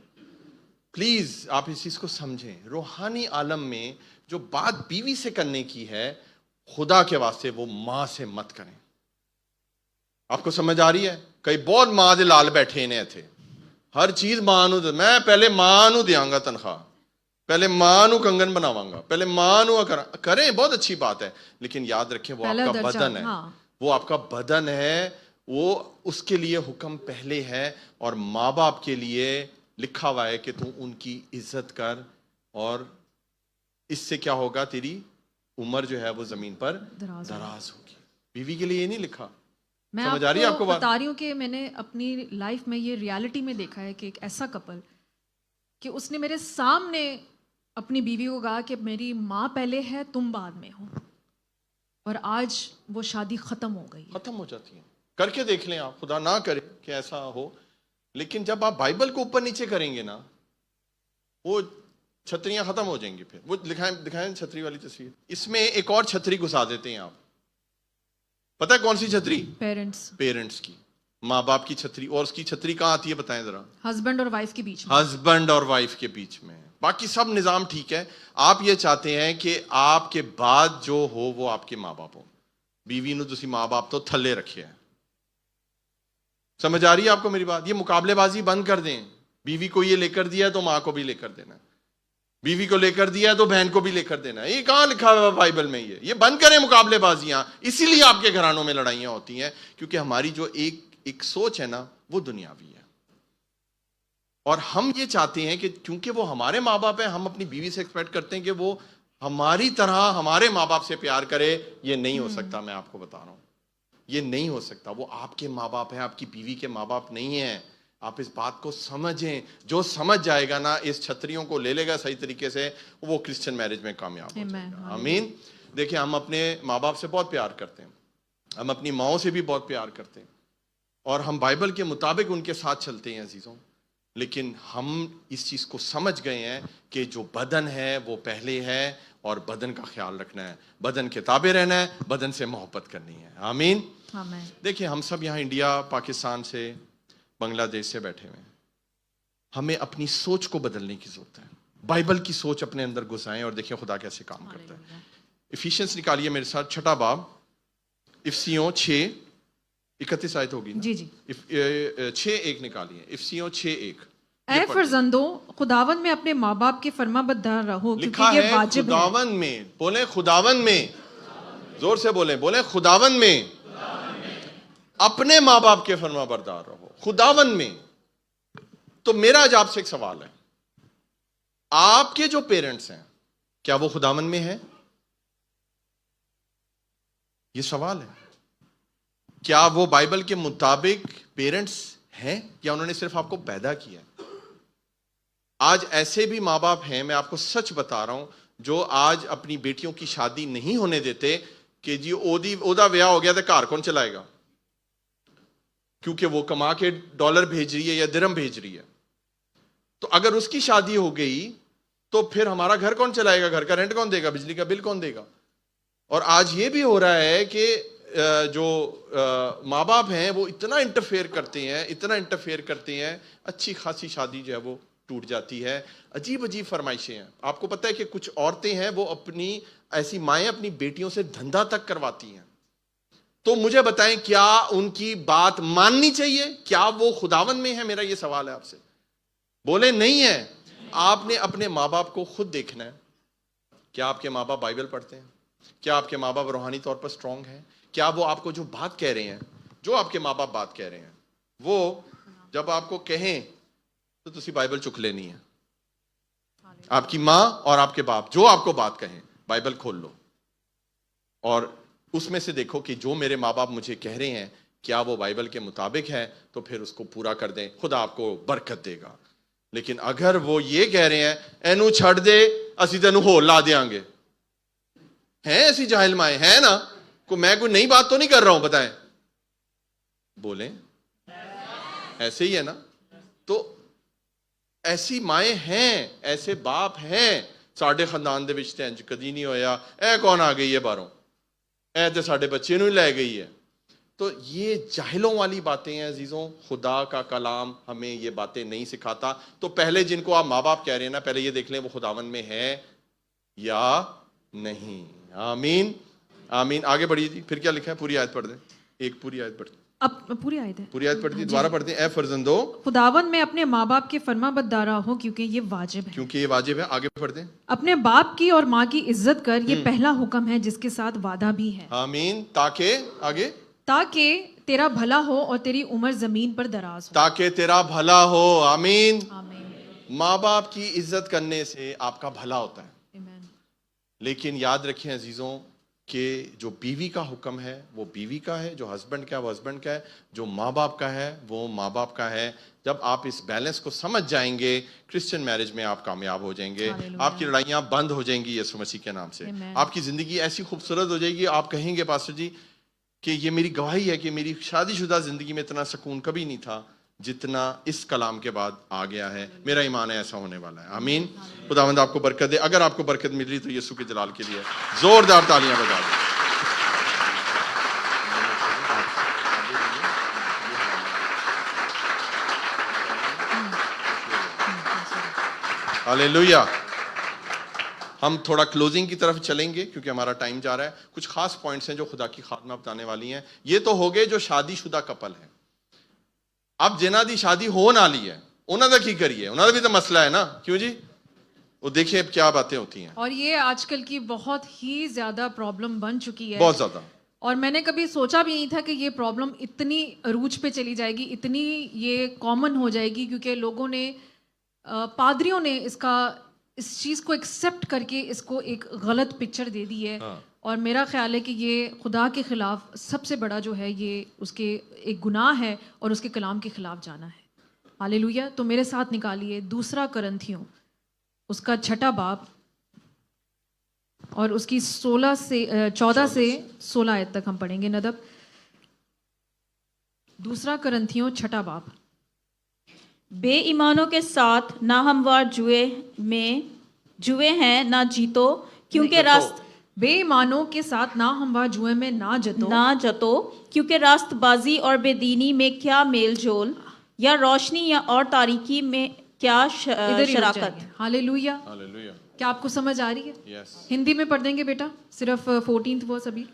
پلیز آپ اس چیز کو سمجھیں. روحانی عالم میں جو بات بیوی سے کرنے کی ہے خدا کے واسطے وہ ماں سے مت کریں. آپ کو سمجھ آ رہی ہے؟ کئی بہت ماں دے لال بیٹھے نے تھے, ہر چیز ماں نو میں پہلے ماں نو دیاں گا تنخواہ, پہلے ماں نو کنگن بناواں گا, پہلے ماں نو کریں, بہت اچھی بات ہے, لیکن یاد رکھیں وہ آپ پہلا کا درجہ, بدن ہے, ہاں. وہ آپ کا بدن ہے, وہ اس کے لیے حکم پہلے ہے, اور ماں باپ کے لیے لکھا ہوا ہے کہ تو ان کی عزت کر, اور اس سے کیا ہوگا, تیری عمر جو ہے وہ زمین پر دراز ہوگی. بیوی کے لیے یہ نہیں لکھا. میں سمجھ آ رہی ہے آپ کو بات؟ بتا رہی ہوں کہ میں نے اپنی لائف میں یہ ریالٹی میں دیکھا ہے کہ ایک ایسا کپل کہ اس نے میرے سامنے اپنی بیوی کو کہا کہ میری ماں پہلے ہے, تم بعد میں ہو, اور آج وہ شادی ختم ہو گئی. ختم ہو جاتی ہیں. کر کے دیکھ لیں آپ, خدا نہ کرے کہ ایسا ہو, لیکن جب آپ بائبل کو اوپر نیچے کریں گے نا, وہ چھتریاں ختم ہو جائیں گی. پھر وہ دکھائیں چھتری والی تصویر. اس میں ایک اور چھتری گھسا دیتے ہیں آپ. پتہ ہے کون سی چھتری؟ پیرنٹس کی, ماں باپ کی چھتری. اور اس کی چھتری کہاں آتی ہے بتائیں ذرا؟ ہسبینڈ اور وائف کے بیچ میں. ہسبینڈ اور وائف کے بیچ میں. باقی سب نظام ٹھیک ہے. آپ یہ چاہتے ہیں کہ آپ کے بعد جو ہو وہ آپ کے ماں باپ ہو. بیوی نو تسی ماں باپ تو تھلے رکھے ہیں. سمجھ آ رہی ہے آپ کو میری بات؟ یہ مقابلے بازی بند کر دیں. بیوی کو یہ لے کر دیا ہے تو ماں کو بھی لے کر دینا ہے, بیوی کو لے کر دیا ہے تو بہن کو بھی لے کر دینا ہے. یہ کہاں لکھا ہوا ہے بائبل میں؟ یہ بند کریں مقابلے بازیاں. اسی لیے آپ کے گھرانوں میں لڑائیاں ہوتی ہیں, کیونکہ ہماری جو ایک سوچ ہے نا وہ دنیاوی ہے. اور ہم یہ چاہتے ہیں کہ کیونکہ وہ ہمارے ماں باپ ہیں, ہم اپنی بیوی سے ایکسپیکٹ کرتے ہیں کہ وہ ہماری طرح ہمارے ماں باپ سے پیار کرے. یہ نہیں ہو سکتا, میں آپ کو بتا رہا ہوں, یہ نہیں ہو سکتا. وہ آپ کے ماں باپ ہیں, آپ کی بیوی کے ماں باپ نہیں ہیں. آپ اس بات کو سمجھیں. جو سمجھ جائے گا نا, اس چھتریوں کو لے لے گا صحیح طریقے سے, وہ کرسچن میرج میں کامیاب ہو جائے گا. آمین. دیکھیں ہم اپنے ماں باپ سے بہت پیار کرتے ہیں, ہم اپنی ماؤں سے بھی بہت پیار کرتے ہیں, اور ہم بائبل کے مطابق ان کے ساتھ چلتے ہیں عزیزوں. لیکن ہم اس چیز کو سمجھ گئے ہیں کہ جو بدن ہے وہ پہلے ہے, اور بدن کا خیال رکھنا ہے, بدن کے تابع رہنا ہے, بدن سے محبت کرنی ہے. آمین. دیکھیں ہم سب یہاں انڈیا, پاکستان سے, بنگلہ دیش سے بیٹھے ہوئے ہیں. ہمیں اپنی سوچ کو بدلنے کی ضرورت ہے. بائبل کی سوچ اپنے اندر گھسائیں اور دیکھیں خدا کیسے کام کرتا ہے. افیشینس نکالیے میرے ساتھ, 6 باب, افسیوں 6:31 آیت ہوگی نا؟ جی جی. 6:1 نکالیے. افسیوں 6:1. اے فرزندوں, خداوند میں اپنے ماں باپ کے فرما بردار رہو, لکھا کیونکہ ہے یہ واجب ہے. خداوند میں, بولیں خداوند میں, زور سے بولیں, بولیں خداوند میں اپنے ماں باپ کے فرما بردار رہو. خداوند میں. تو میرا آج آپ سے ایک سوال ہے, آپ کے جو پیرنٹس ہیں کیا وہ خداوند میں ہیں؟ یہ سوال ہے. کیا وہ بائبل کے مطابق پیرنٹس ہیں, یا انہوں نے صرف آپ کو پیدا کیا؟ آج ایسے بھی ماں باپ ہیں, میں آپ کو سچ بتا رہا ہوں, جو آج اپنی بیٹیوں کی شادی نہیں ہونے دیتے کہ جی اودا ویاہ ہو گیا تو گھر کون چلائے گا, کیونکہ وہ کما کے ڈالر بھیج رہی ہے یا درہم بھیج رہی ہے. تو اگر اس کی شادی ہو گئی تو پھر ہمارا گھر کون چلائے گا, گھر کا رینٹ کون دے گا, بجلی کا بل کون دے گا. اور آج یہ بھی ہو رہا ہے کہ جو ماں باپ ہیں وہ اتنا انٹرفیئر کرتے ہیں, اچھی خاصی شادی جو ہے وہ ٹوٹ جاتی ہے. عجیب عجیب فرمائشیں ہیں. آپ کو پتہ ہے کہ کچھ عورتیں ہیں وہ اپنی ایسی مائیں اپنی بیٹیوں سے دھندا تک کرواتی ہیں. تو مجھے بتائیں کیا ان کی بات ماننی چاہیے؟ کیا وہ خداوند میں ہے؟ میرا یہ سوال ہے آپ سے. بولے نہیں ہے. آپ نے اپنے ماں باپ کو خود دیکھنا ہے. کیا آپ کے ماں باپ بائبل پڑھتے ہیں؟ کیا آپ کے ماں باپ روحانی طور پر سٹرونگ ہیں؟ کیا وہ آپ کو جو بات کہہ رہے ہیں, جو آپ کے ماں باپ بات کہہ رہے ہیں, وہ جب آپ کو کہیں تو تسی بائبل چک لینی ہے. آپ کی ماں اور آپ کے باپ جو آپ کو بات کہیں, بائبل کھول لو اور اس میں سے دیکھو کہ جو میرے ماں باپ مجھے کہہ رہے ہیں کیا وہ بائبل کے مطابق ہے, تو پھر اس کو پورا کر دیں, خدا آپ کو برکت دے گا. لیکن اگر وہ یہ کہہ رہے ہیں اینو چھڑ دے اسی تینو ہور لا دیاں گے, ہیں ایسی جاہل مائیں ہیں نا, میں کوئی نئی بات تو نہیں کر رہا ہوں, بتائیں, بولیں ایسے ہی ہے نا. تو ایسی مائیں ہیں, ایسے باپ ہیں ਸਾਡੇ ਖਾਨਦਾਨ ਦੇ ਵਿੱਚ ਤਾਂ ਇੰਜ ਕਦੀ ਨਹੀਂ ਹੋਇਆ, ਇਹ ਕੌਣ ਆ ਗਈ ਹੈ ਬਾਹਰੋਂ, ਇਹ ਤੇ ਸਾਡੇ ਬੱਚੇ ਨੂੰ ਹੀ ਲੈ ਗਈ ਹੈ. تو یہ جاہلوں والی باتیں ہیں عزیزوں. خدا کا کلام ہمیں یہ باتیں نہیں سکھاتا. تو پہلے جن کو آپ ماں باپ کہہ رہے ہیں نا, پہلے یہ دیکھ لیں وہ خداوند میں ہے یا نہیں. آمین آمین. آگے بڑھیے جی, پھر کیا لکھا ہے؟ پوری آیت پڑھ دیں, ایک پوری آیت پڑھ دیں. اب پوری آیت ہے, پوری آیت پڑھ دی, دوبارہ پڑھ دیں. اے فرزندو خداوند میں اپنے ماں باپ کے فرما بردار ہو کیونکہ یہ واجب ہے. کیونکہ یہ واجب ہے. آگے پڑھ دیں. اپنے باپ کی اور ماں کی عزت کر, یہ پہلا حکم ہے جس کے ساتھ وعدہ بھی ہے. آمین. تاکہ آگے, تاکہ تیرا بھلا ہو اور تیری عمر زمین پر دراز ہو. تاکہ تیرا بھلا ہو. آمین. آمین. ماں باپ کی عزت کرنے سے آپ کا بھلا ہوتا ہے. آمین. لیکن یاد رکھیں عزیزوں کہ جو بیوی کا حکم ہے وہ بیوی کا ہے, جو ہسبینڈ کا ہے وہ ہسبینڈ کا ہے, جو ماں باپ کا ہے وہ ماں باپ کا ہے. جب آپ اس بیلنس کو سمجھ جائیں گے, کرسچن میرج میں آپ کامیاب ہو جائیں گے. آپ کی لڑائیاں بند ہو جائیں گی یسوع مسیح کے نام سے. آپ کی زندگی ایسی خوبصورت ہو جائے گی, آپ کہیں گے پاسٹر جی کہ یہ میری گواہی ہے کہ میری شادی شدہ زندگی میں اتنا سکون کبھی نہیں تھا جتنا اس کلام کے بعد آ گیا ہے. میرا ایمان ہے ایسا ہونے والا ہے. آمین. خداوند آپ کو برکت دے. اگر آپ کو برکت مل رہی تو یسوع کے جلال کے لیے زوردار تالیاں بجا دیں. ہاللیلویا. ہم تھوڑا کلوزنگ کی طرف چلیں گے کیونکہ ہمارا ٹائم جا رہا ہے. کچھ خاص پوائنٹس ہیں جو خدا کی خادمہ بتانے والی ہیں. یہ تو ہو گئے جو شادی شدہ کپل ہیں. اب جنہاں دی شادی ہون والی ہے انہاں دا کی کریے؟ انہاں دا بھی تو مسئلہ ہے نا. کیوں جی؟ وہ دیکھیں اب کیا باتیں ہوتی ہیں. اور یہ آج کل کی بہت ہی زیادہ پرابلم بن چکی ہے, بہت زیادہ. اور میں نے کبھی سوچا بھی نہیں تھا کہ یہ پرابلم اتنی عروج پہ چلی جائے گی, اتنی یہ کامن ہو جائے گی, کیونکہ لوگوں نے, پادریوں نے اس چیز کو ایکسیپٹ کر کے اس کو ایک غلط پکچر دے دی ہے. اور میرا خیال ہے کہ یہ خدا کے خلاف سب سے بڑا جو ہے یہ اس کے ایک گناہ ہے اور اس کے کلام کے خلاف جانا ہے. ہاللیلویا. تو میرے ساتھ نکالیے 2 کرنتھیوں اس کا 6 باب اور اس کی 14 سے 16 آیت تک ہم پڑھیں گے. ندب 2 کرنتھیوں 6 باب. بے ایمانوں کے ساتھ نہ ہموار جوئے ہیں نہ جیتو, کیونکہ راست بے ایمانوں کے ساتھ نہ ہموار جوئے میں نہ جتو, کیونکہ راست بازی اور بے دینی میں کیا میل جول, یا روشنی یا اور تاریکی میں کیا شراکت. ہاللیلویا. کیا آپ کو سمجھ آ رہی ہے؟ ہندی میں پڑھ دیں گے بیٹا, صرف 14 ورس ابھی.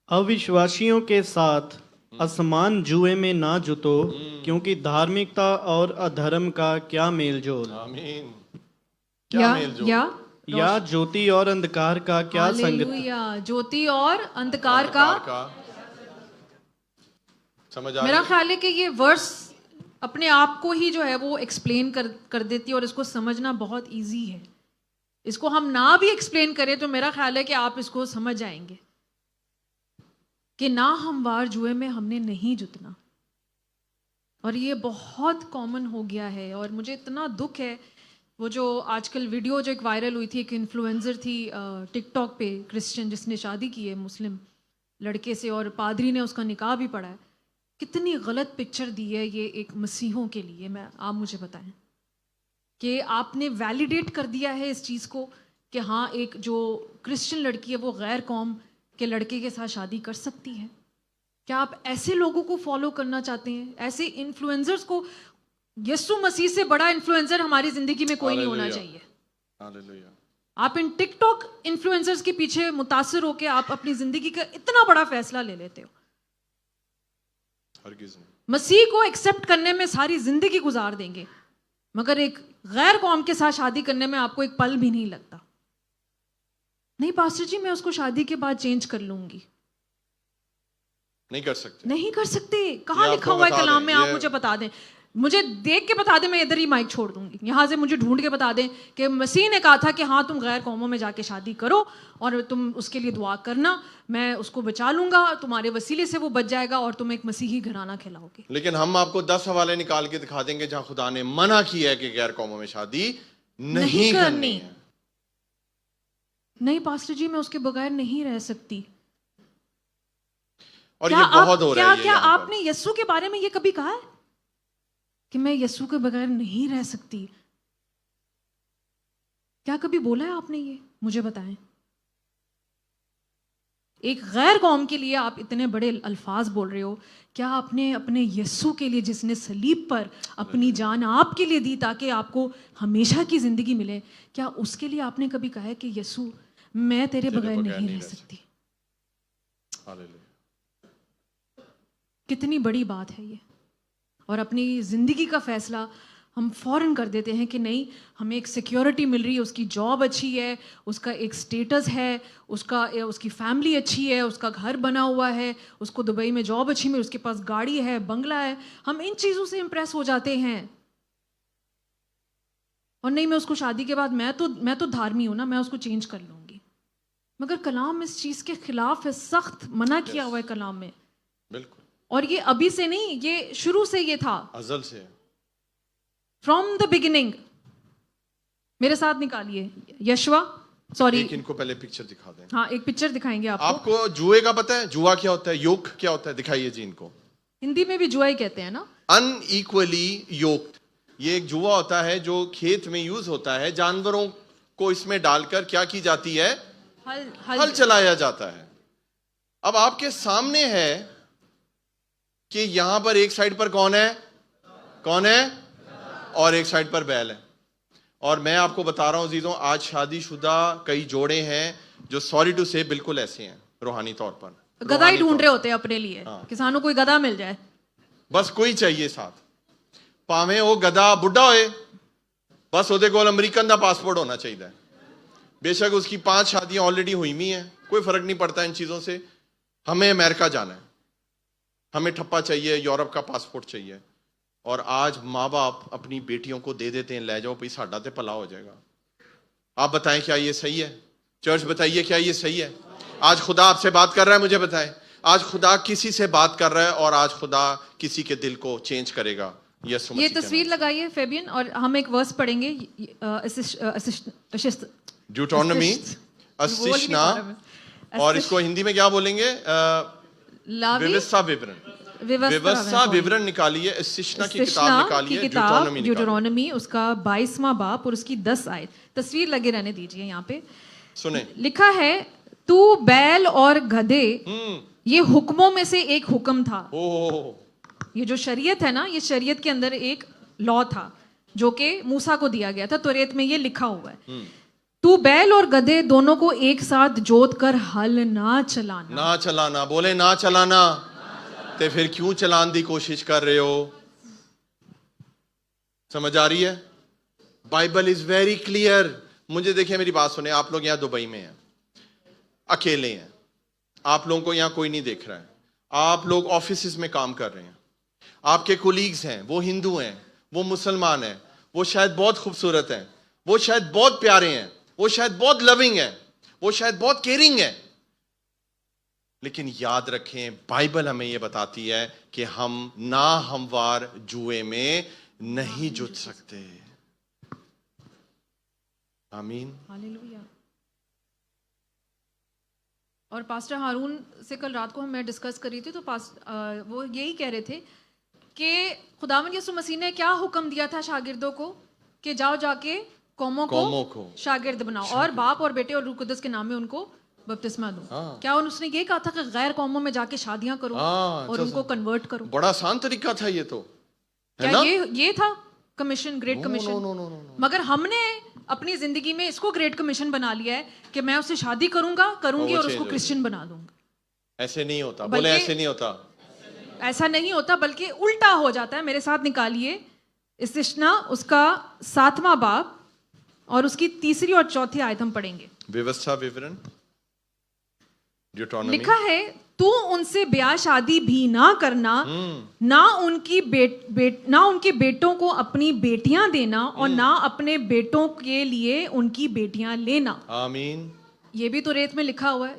اوشواشیوں کے ساتھ آسمان جوئے میں نہ جتو, کیونکہ دھارمکتا اور ادھرم کا کیا میل جول. آمین. کیا میل جول؟ یا جوتی اور اندھکار کا کیا سنگت. ہاللیلویا. جوتی اور اندھکار کا. سمجھ آ میرا خیال ہے کہ یہ ورس اپنے آپ کو ہی جو ہے وہ ایکسپلین کر دیتی ہے, اور اس کو سمجھنا بہت ایزی ہے. اس کو ہم نہ بھی ایکسپلین کریں تو میرا خیال ہے کہ آپ اس کو سمجھ جائیں گے کہ نہ ہموار جوئے میں ہم نے نہیں جتنا. اور یہ بہت کامن ہو گیا ہے, اور مجھے اتنا دکھ ہے. وہ جو آج کل ویڈیو جو ایک وائرل ہوئی تھی, ایک انفلوئنسر تھی ٹک ٹاک پہ, کرسچن, جس نے شادی کی ہے مسلم لڑکے سے, اور پادری نے اس کا نکاح بھی پڑھا ہے. کتنی غلط پکچر دی ہے یہ ایک مسیحوں کے لیے. آپ مجھے بتائیں کہ آپ نے ویلیڈیٹ کر دیا ہے اس چیز کو کہ ہاں ایک جو کرسچن لڑکی ہے وہ غیر قوم کے لڑکے کے ساتھ شادی کر سکتی ہے. کیا آپ ایسے لوگوں کو فالو کرنا چاہتے ہیں, ایسے انفلوئنسرز کو؟ یسوع مسیح سے بڑا انفلوئنسر ہماری زندگی میں کوئی نہیں ہونا چاہیے. آپ ان ٹک ٹاک انفلوئنسرز کے پیچھے متاثر ہو کے آپ اپنی زندگی کا اتنا بڑا فیصلہ لے لیتے ہو. مسیح کو ایکسیپٹ کرنے میں ساری زندگی گزار دیں گے, مگر ایک غیر قوم کے ساتھ شادی کرنے میں آپ کو ایک پل بھی نہیں لگتا. نہیں پاسٹر جی میں اس کو شادی کے بعد چینج کر لوں گی. نہیں کر سکتے. نہیں کر سکتے. کہاں لکھا ہوا ہے کلام میں؟ آپ مجھے بتا دیں, مجھے دیکھ کے بتا دیں, میں ادھر ہی مائک چھوڑ دوں گی. یہاں سے مجھے ڈھونڈ کے بتا دیں کہ مسیح نے کہا تھا کہ ہاں تم غیر قوموں میں جا کے شادی کرو اور تم اس کے لیے دعا کرنا, میں اس کو بچا لوں گا, تمہارے وسیلے سے وہ بچ جائے گا اور تم ایک مسیحی گھرانہ کھلاؤ گے. لیکن ہم آپ کو 10 حوالے نکال کے دکھا دیں گے جہاں خدا نے منع کیا ہے کہ غیر قوموں میں شادی نہیں کرنی ہے. نہیں پاسٹر جی میں اس کے بغیر نہیں رہ سکتی. اور یہ بہت ہو رہا ہے. کیا آپ نے یسوع کے بارے میں یہ کبھی کہا ہے کہ میں یسوع کے بغیر نہیں رہ سکتی؟ کیا کبھی بولا ہے آپ نے یہ؟ مجھے بتائیں. ایک غیر قوم کے لیے آپ اتنے بڑے الفاظ بول رہے ہو. کیا آپ نے اپنے یسوع کے لیے جس نے صلیب پر اپنی جان آپ کے لیے دی تاکہ آپ کو ہمیشہ کی زندگی ملے، کیا اس کے لیے آپ نے کبھی کہا ہے کہ یسوع میں تیرے بغیر نہیں رہ سکتی؟ کتنی بڑی بات ہے یہ. اور اپنی زندگی کا فیصلہ ہم فوراً کر دیتے ہیں کہ نہیں، ہمیں ایک سیکیورٹی مل رہی ہے، اس کی جاب اچھی ہے، اس کا ایک سٹیٹس ہے، اس کی فیملی اچھی ہے، اس کا گھر بنا ہوا ہے، اس کو دبئی میں جاب اچھی ملی، اس کے پاس گاڑی ہے، بنگلہ ہے. ہم ان چیزوں سے امپریس ہو جاتے ہیں. اور نہیں، میں اس کو شادی کے بعد میں تو دھارمی ہوں نا، میں اس کو چینج کر لوں گی. مگر کلام اس چیز کے خلاف ہے، سخت منع کیا ہوا ہے کلام میں. بالکل. اور یہ ابھی سے نہیں، یہ شروع سے یہ تھا، ازل سے. From the beginning. میرے ساتھ نکالیے یشوا، سوری، ان کو پہلے پکچر دکھا دیں. ہاں ایک پکچر دکھائیں گے آپ کو. جوئے کا پتہ ہے جوا کیا ہوتا ہے؟ یوک کیا ہوتا ہے؟ دکھائیے جی ان کو. ہندی میں بھی جوا ہی کہتے ہیں نا. ان ایکولی یوکڈ. یہ ایک جوا ہوتا ہے جو کھیت میں یوز ہوتا ہے، جانوروں کو اس میں ڈال کر کیا کی جاتی ہے؟ ہل چلایا جاتا ہے. اب آپ کے سامنے ہے کہ یہاں پر ایک سائڈ پر کون ہے اور ایک سائڈ پر بیل ہے. اور میں آپ کو بتا رہا ہوں عزیزوں، آج شادی شدہ کئی جوڑے ہیں جو سوری ٹو سے بالکل ایسے ہیں روحانی طور پر. گدھا ہی ڈھونڈ رہے ہوتے ہیں اپنے لیے، کسانوں کوئی گدھا مل جائے بس کوئی چاہیے ساتھ. پاویں وہ گدھا بڈھا ہوئے، بس وہ کول امریکن دا پاسپورٹ ہونا چاہیے. بے شک اس کی 5 شادیاں آلریڈی ہوئی ہوئی ہیں، کوئی فرق نہیں پڑتا ان چیزوں سے. ہمیں امریکہ جانا ہے، ہمیں ٹھپا چاہیے، یورپ کا پاسپورٹ چاہیے. اور آج ماں باپ اپنی بیٹیوں کو دے دیتے ہیں، لے جاؤ بھائی ساڈا تے پلا ہو جائے گا. آپ بتائیں کیا یہ صحیح ہے؟ چرچ بتائیے کیا یہ صحیح ہے؟ آج خدا آپ سے بات کر رہا ہے، مجھے بتائیں. آج خدا کسی سے بات کر رہا ہے اور آج خدا کسی کے دل کو چینج کرے گا. یہ تصویر لگائیے فیبین، اور ہم ایک ورس پڑھیں گے ڈیوٹرونومی اسشنا، اور اس کو ہندی میں کیا بولیں گے؟ ویوستھا وورن. ویوستھا وورن نکالیے، اسشنا کی کتاب نکالیے، ڈیوٹرونومی اس کا 22واں باب اور اس کی 10 آیت. تصویر لگے رہنے دیجئے. یہاں پہ سنیں لکھا ہے، تو بیل اور گدھے یہ حکموں میں سے ایک حکم تھا. یہ جو شریعت ہے نا، یہ شریعت کے اندر ایک لا تھا جو کہ موسیٰ کو دیا گیا تھا. توریت میں یہ لکھا ہوا ہے، تو بیل اور گدھے دونوں کو ایک ساتھ جوت کر ہل نہ چلانا. بولے نہ چلانا. تے پھر کیوں چلان دی کوشش کر رہے ہو؟ سمجھ آ رہی ہے؟ Bible is very clear. مجھے دیکھیں، میری بات سنیں. آپ لوگ یہاں دبئی میں ہیں، اکیلے ہیں، آپ لوگوں کو یہاں کوئی نہیں دیکھ رہا ہے، آپ لوگ آفیسز میں کام کر رہے ہیں، آپ کے کولیگز ہیں، وہ ہندو ہیں، وہ مسلمان ہیں، وہ شاید بہت خوبصورت ہیں، وہ شاید بہت پیارے ہیں، وہ شاید بہت لونگ ہیں، وہ شاید بہت کیئرنگ ہیں. لیکن یاد رکھیں، بائبل ہمیں یہ بتاتی ہے کہ ہم ناہموار جوئے میں نہیں جت سکتے. آمین. ہاللویا. اور پاسٹر ہارون سے کل رات کو میں ڈسکس کر رہی تھی، تو وہ یہی کہہ رہے تھے کہ خداوند یسوع مسیح نے کیا حکم دیا تھا شاگردوں کو، کہ جاؤ جا کے قوموں کو شاگرد بناؤ اور باپ اور بیٹے اور روح القدس کے نام میں ان کو بپتسمہ دو. کیا اس نے یہ کہا تھا کہ غیر قوموں میں جا کے شادیاں کرو اور ان کو کنورٹ کرو؟ بڑا آسان طریقہ تھا یہ تو. کیا یہ تھا کمیشن، گریٹ کمیشن؟ مگر ہم نے اپنی زندگی میں اس کو گریٹ کمیشن بنا لیا ہے کہ میں اسے شادی کروں گی اور اس کو کرسچن بنا دوں گا. ایسے نہیں ہوتا. بولے ایسے نہیں ہوتا. ایسا نہیں ہوتا، بلکہ الٹا ہو جاتا ہے. میرے ساتھ نکالیے استثنا اس کا 7واں باب اور اس کی 3 اور 4 آیت ہم پڑھیں گے. ویوستھا وورن ڈیوٹرونومی لکھا ہے، تو ان سے بیاہ شادی بھی نہ کرنا، نہ ان کی بیٹوں کو اپنی بیٹیاں دینا اور نہ اپنے بیٹوں کے لیے ان کی بیٹیاں لینا. آمین. یہ بھی تو ریت میں لکھا ہوا ہے.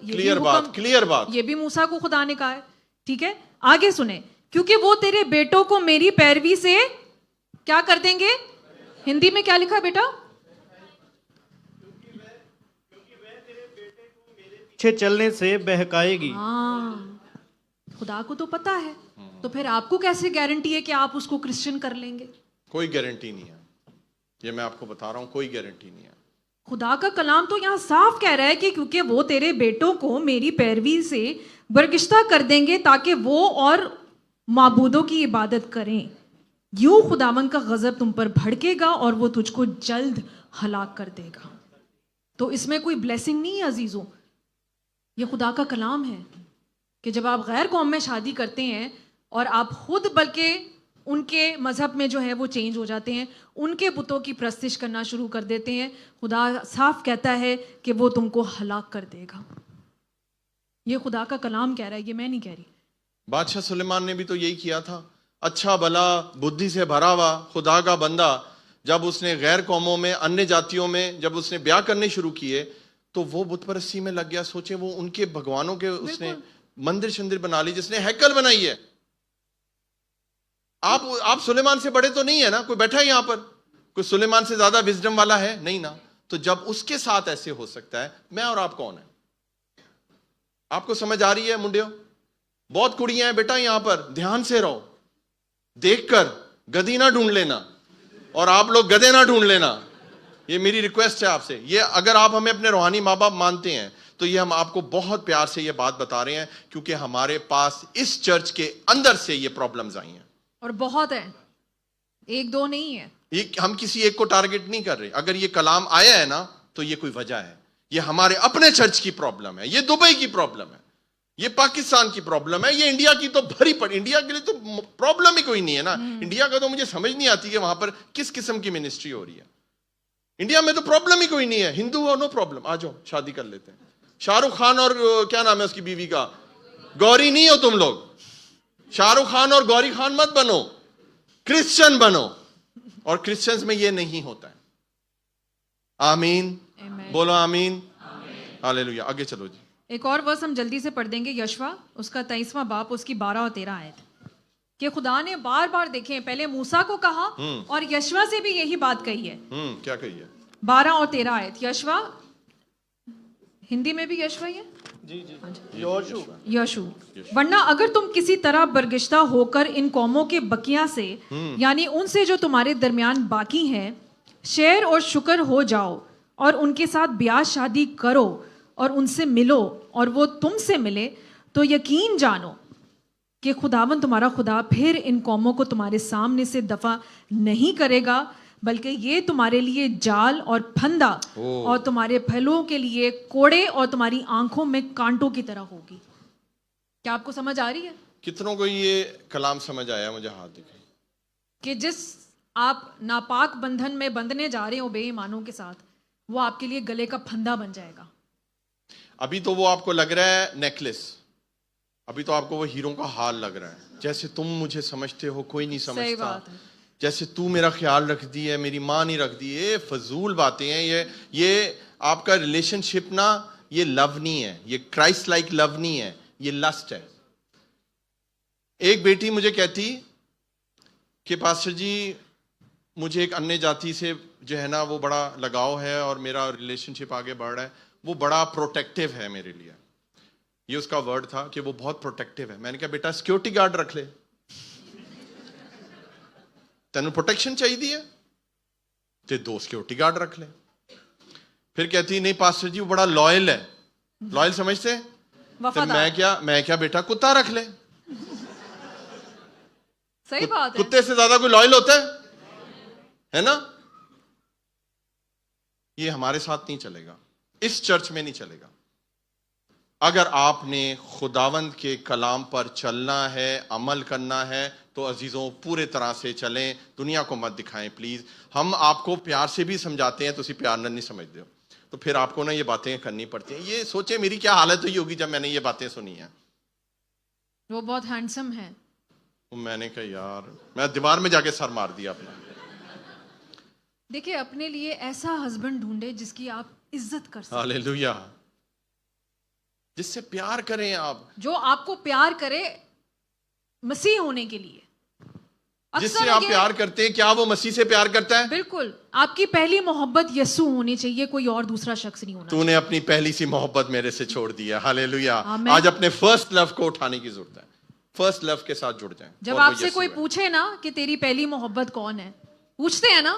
کلیئر بات. یہ بھی موسیٰ کو خدا نے کہا ہے. ٹھیک ہے، آگے سنیں. کیونکہ وہ تیرے بیٹوں کو میری پیروی سے کیا کر دیں گے؟ ہندی میں کیا لکھا ہے بیٹا؟ پیچھے چلنے سے بہکائے گی. ہاں، خدا کو تو پتا ہے، تو پھر آپ کو کیسے گارنٹی ہے کہ آپ اس کو کرسچن کر لیں گے؟ کوئی گارنٹی نہیں ہے. یہ میں آپ کو بتا رہا ہوں، کوئی گارنٹی نہیں ہے. خدا کا کلام تو یہاں صاف کہہ رہا ہے کہ کیونکہ وہ تیرے بیٹوں کو میری پیروی سے برگشتہ کر دیں گے تاکہ وہ اور معبودوں کی عبادت کریں، یوں خداوند کا غضب تم پر بھڑکے گا اور وہ تجھ کو جلد ہلاک کر دے گا۔ تو اس میں کوئی بلیسنگ نہیں ہے عزیزوں، یہ خدا کا کلام ہے کہ جب آپ غیر قوم میں شادی کرتے ہیں اور آپ خود بلکہ ان کے مذہب میں جو ہے وہ چینج ہو جاتے ہیں، ان کے بتوں کی پرستش کرنا شروع کر دیتے ہیں، خدا صاف کہتا ہے کہ وہ تم کو ہلاک کر دے گا۔ یہ خدا کا کلام کہہ رہا ہے، یہ میں نہیں کہہ رہی۔ بادشاہ سلیمان نے بھی تو یہی کیا تھا، اچھا بھلا بدھی سے بھرا ہوا خدا کا بندہ، جب اس نے غیر قوموں میں انیہ جاتیوں میں جب اس نے بیاہ کرنے شروع کیے تو وہ بت پرستی میں لگ گیا۔ سوچے وہ ان کے بھگوانوں کے اس نے مندر شندر بنا لی، جس نے ہیکل بنائی ہے۔ آپ سلیمان سے بڑے تو نہیں ہے نا، کوئی بیٹھا ہے یہاں پر، کوئی سلیمان سے زیادہ وزڈم والا ہے نہیں نا، تو جب اس کے ساتھ ایسے ہو سکتا ہے، میں اور آپ کون ہیں؟ آپ کو سمجھ آ رہی ہے منڈیو؟ بہت کڑیاں ہیں بیٹا یہاں پر، دھیان سے رہو، دیکھ کر گدی نہ ڈھونڈ لینا اور آپ لوگ گدے نہ ڈھونڈ لینا، یہ میری ریکویسٹ ہے آپ سے۔ یہ اگر آپ ہمیں اپنے روحانی ماں باپ مانتے ہیں تو یہ ہم آپ کو بہت پیار سے یہ بات بتا رہے ہیں، کیونکہ ہمارے پاس اس چرچ کے اندر سے یہ پرابلمز آئی ہیں، اور بہت ہے، ایک دو نہیں ہے۔ یہ ہم کسی ایک کو ٹارگٹ نہیں کر رہے۔ اگر یہ کلام آیا ہے نا تو یہ کوئی وجہ ہے، یہ ہمارے اپنے چرچ کی پرابلم ہے، یہ دبئی کی پرابلم ہے، یہ پاکستان کی پرابلم ہے، یہ انڈیا کی تو بھری پڑ، انڈیا کے لیے تو پرابلم ہی کوئی نہیں ہے نا۔ انڈیا کا تو مجھے سمجھ نہیں آتی کہ وہاں پر کس قسم کی منسٹری ہو رہی ہے۔ انڈیا میں تو پرابلم ہی کوئی نہیں ہے، ہندو ہو نو پرابلم، آ جاؤ شادی کر لیتے ہیں۔ شاہ رخ خان اور کیا نام ہے اس کی بیوی کا، گوری نہیں ہو تم لوگ، شاہ رخ خان اور گوری خان مت بنو، کرسچن بنو، اور کرسچنز میں یہ نہیں ہوتا ہے۔ آمین، بولو آمین، ہاللیلویہ۔ آگے چلو جی، ایک اور ورس ہم جلدی سے پڑھ دیں گے، یشوا اس کا 23واں باپ، اس کی 12 اور 13 آیت، کہ خدا نے بار بار دیکھیں پہلے موسیٰ کو کہا اور یشوا سے بھی یہی بات کہی ہے۔ کیا کہیے؟ 12 اور 13 آیت، یشوا، ہندی میں بھی یشوا ہی ہے، یشو، ورنہ اگر تم کسی طرح برگشتہ ہو کر ان قوموں کے بقیہ سے، یعنی ان سے جو تمہارے درمیان باقی ہیں، شیر اور شکر ہو جاؤ اور ان کے ساتھ بیاہ شادی کرو اور ان سے ملو اور وہ تم سے ملے، تو یقین جانو کہ خداوند تمہارا خدا پھر ان قوموں کو تمہارے سامنے سے دفع نہیں کرے گا، بلکہ یہ تمہارے لیے جال اور پھندا اور تمہارے پھلوں کے لیے کوڑے اور تمہاری آنکھوں میں کانٹوں کی طرح ہوگی۔ کیا آپ کو سمجھ آ رہی ہے کتنوں کو یہ کلام سمجھ آیا؟ مجھے ہاتھ دکھائیں۔ کہ جس آپ ناپاک بندھن میں بندھنے جا رہے ہو بے ایمانوں کے ساتھ، وہ آپ کے لیے گلے کا پھندا بن جائے گا۔ ابھی تو وہ آپ کو لگ رہا ہے نیکلس، ابھی تو آپ کو وہ ہیروں کا حال لگ رہا ہے، جیسے تم مجھے سمجھتے ہو کوئی نہیں صحیح سمجھتا، بات ہے، جیسے تو میرا خیال رکھ دی ہے، میری ماں نہیں رکھ دی۔ یہ فضول باتیں ہیں، یہ آپ کا ریلیشن شپ نا، یہ لو نہیں ہے، یہ کرائسٹ لائک لو نہیں ہے، یہ لسٹ ہے۔ ایک بیٹی مجھے کہتی کہ پاسٹر جی مجھے ایک انیہ جاتی سے جو ہے نا وہ بڑا لگاؤ ہے اور میرا ریلیشن شپ آگے بڑھ رہا ہے، وہ بڑا پروٹیکٹیو ہے میرے لیے۔ یہ اس کا ورڈ تھا کہ وہ بہت پروٹیکٹیو ہے۔ میں نے کہا بیٹا سیکیورٹی گارڈ رکھ لے، تینوں پروٹیکشن چاہیے ہے تے 2 سیکیورٹی گارڈ رکھ لے۔ پھر کہتی نہیں پاسٹر جی وہ بڑا لائل ہے، لائل سمجھتے ہیں؟ تو میں کیا بیٹا کتا رکھ لے۔ صحیح بات ہے، کتے سے زیادہ کوئی لائل ہوتا ہے نا؟ یہ ہمارے ساتھ نہیں چلے گا، اس چرچ میں نہیں چلے گا۔ اگر آپ نے خداوند کے کلام پر چلنا ہے، عمل کرنا ہے تو عزیزوں پورے طرح سے چلیں، دنیا کو مت دکھائیں پلیز۔ ہم آپ کو پیار سے بھی سمجھاتے ہیں تو اسی پیار نہ نہیں سمجھتے ہو، تو پھر آپ کو نا یہ باتیں کرنی پڑتی ہیں۔ یہ سوچیں میری کیا حالت ہوئی ہوگی جب میں نے یہ باتیں سنی ہیں۔ وہ بہت ہینڈسم ہے۔ میں نے کہا یار، میں دیوار میں جا کے سر مار دیا اپنا۔ دیکھیں اپنے لیے ایسا ہسبینڈ ڈھونڈے جس کی آپ عزت کر سکیں، ہاللیلویہ، جس سے پیار کریں آپ، جو آپ کو پیار کرے مسیح ہونے کے لیے۔ جس سے آپ پیار کرتے ہیں، کیا وہ مسیح سے پیار کرتا ہے؟ بالکل، آپ کی پہلی محبت یسوع ہونی چاہیے، کوئی اور دوسرا شخص نہیں ہونا۔ تو نے اپنی پہلی سی محبت میرے سے چھوڑ دی ہے، ہاللیلویہ۔ آمین۔ آج اپنے فرسٹ لو کو اٹھانے کی ضرورت ہے، فرسٹ لو کے ساتھ جڑ جائیں۔ جب اور وہ آپ سے یسوع کوئی ہے۔ پوچھے نا کہ تیری پہلی محبت کون ہے، پوچھتے ہیں نا،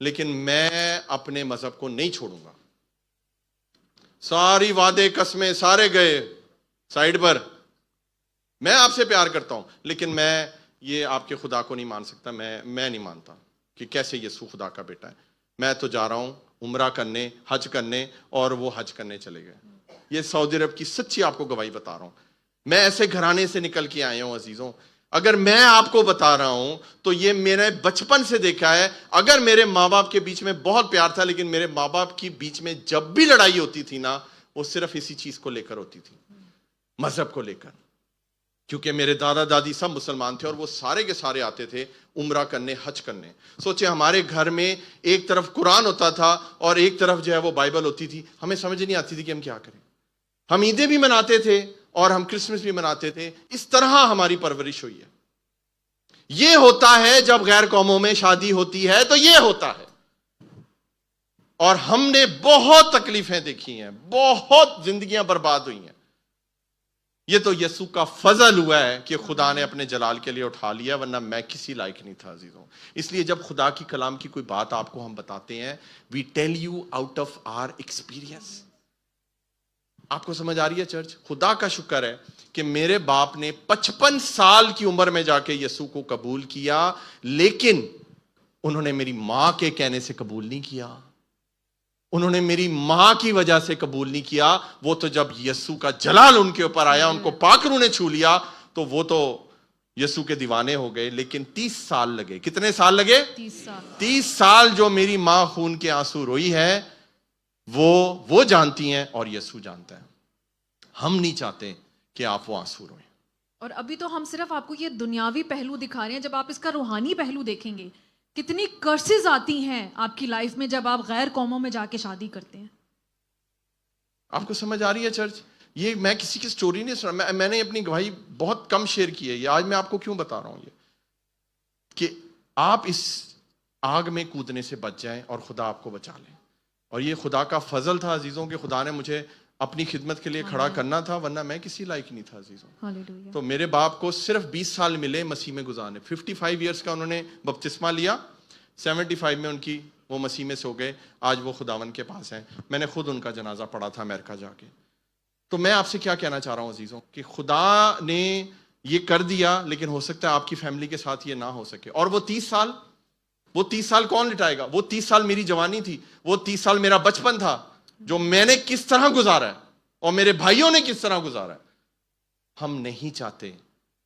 لیکن میں اپنے مذہب کو نہیں چھوڑوں گا. ساری وعدے قسمیں سارے گئے سائڈ پر. میں آپ سے پیار کرتا ہوں لیکن میں یہ آپ کے خدا کو نہیں مان سکتا. میں نہیں مانتا کہ کیسے یسوع خدا کا بیٹا ہے. میں تو جا رہا ہوں عمرہ کرنے, حج کرنے, اور وہ حج کرنے چلے گئے. یہ سعودی عرب کی سچی آپ کو گواہی بتا رہا ہوں. میں ایسے گھرانے سے نکل کے آیا ہوں عزیزوں. اگر میں آپ کو بتا رہا ہوں تو یہ میں نے بچپن سے دیکھا ہے. اگر میرے ماں باپ کے بیچ میں بہت پیار تھا, لیکن میرے ماں باپ کے بیچ میں جب بھی لڑائی ہوتی تھی نا, وہ صرف اسی چیز کو لے کر ہوتی تھی, مذہب کو لے کر. کیونکہ میرے دادا دادی سب مسلمان تھے اور وہ سارے کے سارے آتے تھے عمرہ کرنے, حج کرنے. سوچے ہمارے گھر میں ایک طرف قرآن ہوتا تھا اور ایک طرف جو ہے وہ بائبل ہوتی تھی. ہمیں سمجھ نہیں آتی تھی کہ ہم کیا کریں. ہم عیدیں بھی مناتے تھے اور ہم کرسمس بھی مناتے تھے. اس طرح ہماری پرورش ہوئی ہے. یہ ہوتا ہے جب غیر قوموں میں شادی ہوتی ہے تو یہ ہوتا ہے. اور ہم نے بہت تکلیفیں دیکھی ہیں, بہت زندگیاں برباد ہوئی ہیں. یہ تو یسوع کا فضل ہوا ہے کہ خدا نے اپنے جلال کے لیے اٹھا لیا, ورنہ میں کسی لائق نہیں تھا عزیزوں. اس لیے جب خدا کی کلام کی کوئی بات آپ کو ہم بتاتے ہیں, we tell you out of our experience. آپ کو سمجھ آ رہی ہے چرچ؟ خدا کا شکر ہے کہ میرے باپ نے 55 سال کی عمر میں جا کے یسوع کو قبول کیا, لیکن انہوں نے میری ماں کے کہنے سے قبول نہیں کیا. انہوں نے میری ماں کی وجہ سے قبول نہیں کیا. وہ تو جب یسوع کا جلال ان کے اوپر آیا, ان کو پاک روح نے چھو لیا, تو وہ تو یسوع کے دیوانے ہو گئے. لیکن 30 سال لگے. کتنے سال لگے؟ 30 سال جو میری ماں خون کے آنسو روئی ہے وہ جانتی ہیں اور یسوع جانتا ہے. ہم نہیں چاہتے کہ آپ وہ آنسو روئیں. اور ابھی تو ہم صرف آپ کو یہ دنیاوی پہلو دکھا رہے ہیں. جب آپ اس کا روحانی پہلو دیکھیں گے, کتنی کرسز آتی ہیں آپ کی لائف میں جب آپ غیر قوموں میں جا کے شادی کرتے ہیں. آپ کو سمجھ آ رہی ہے چرچ؟ یہ میں کسی کی سٹوری نہیں سنا. میں نے اپنی گواہی بہت کم شیئر کی ہے. یہ آج میں آپ کو کیوں بتا رہا ہوں یہ کہ آپ اس آگ میں کودنے سے بچ جائیں اور خدا آپ کو بچا لیں. اور یہ خدا کا فضل تھا عزیزوں کہ خدا نے مجھے اپنی خدمت کے لیے کھڑا کرنا تھا, ورنہ میں کسی لائق نہیں تھا عزیزوں. تو میرے باپ کو صرف 20 سال ملے مسیح میں گزارنے. 55 ایئرس کا انہوں نے بپتسمہ لیا, 75 میں ان کی وہ مسیح میں سو گئے. آج وہ خداوند کے پاس ہیں. میں نے خود ان کا جنازہ پڑھا تھا امریکہ جا کے. تو میں آپ سے کیا کہنا چاہ رہا ہوں عزیزوں کہ خدا نے یہ کر دیا, لیکن ہو سکتا ہے آپ کی فیملی کے ساتھ یہ نہ ہو سکے. اور وہ 30 سال کون لٹائے گا؟ وہ 30 سال میری جوانی تھی, وہ 30 سال میرا بچپن تھا جو میں نے کس طرح گزارا ہے اور میرے بھائیوں نے کس طرح گزارا ہے. ہم نہیں چاہتے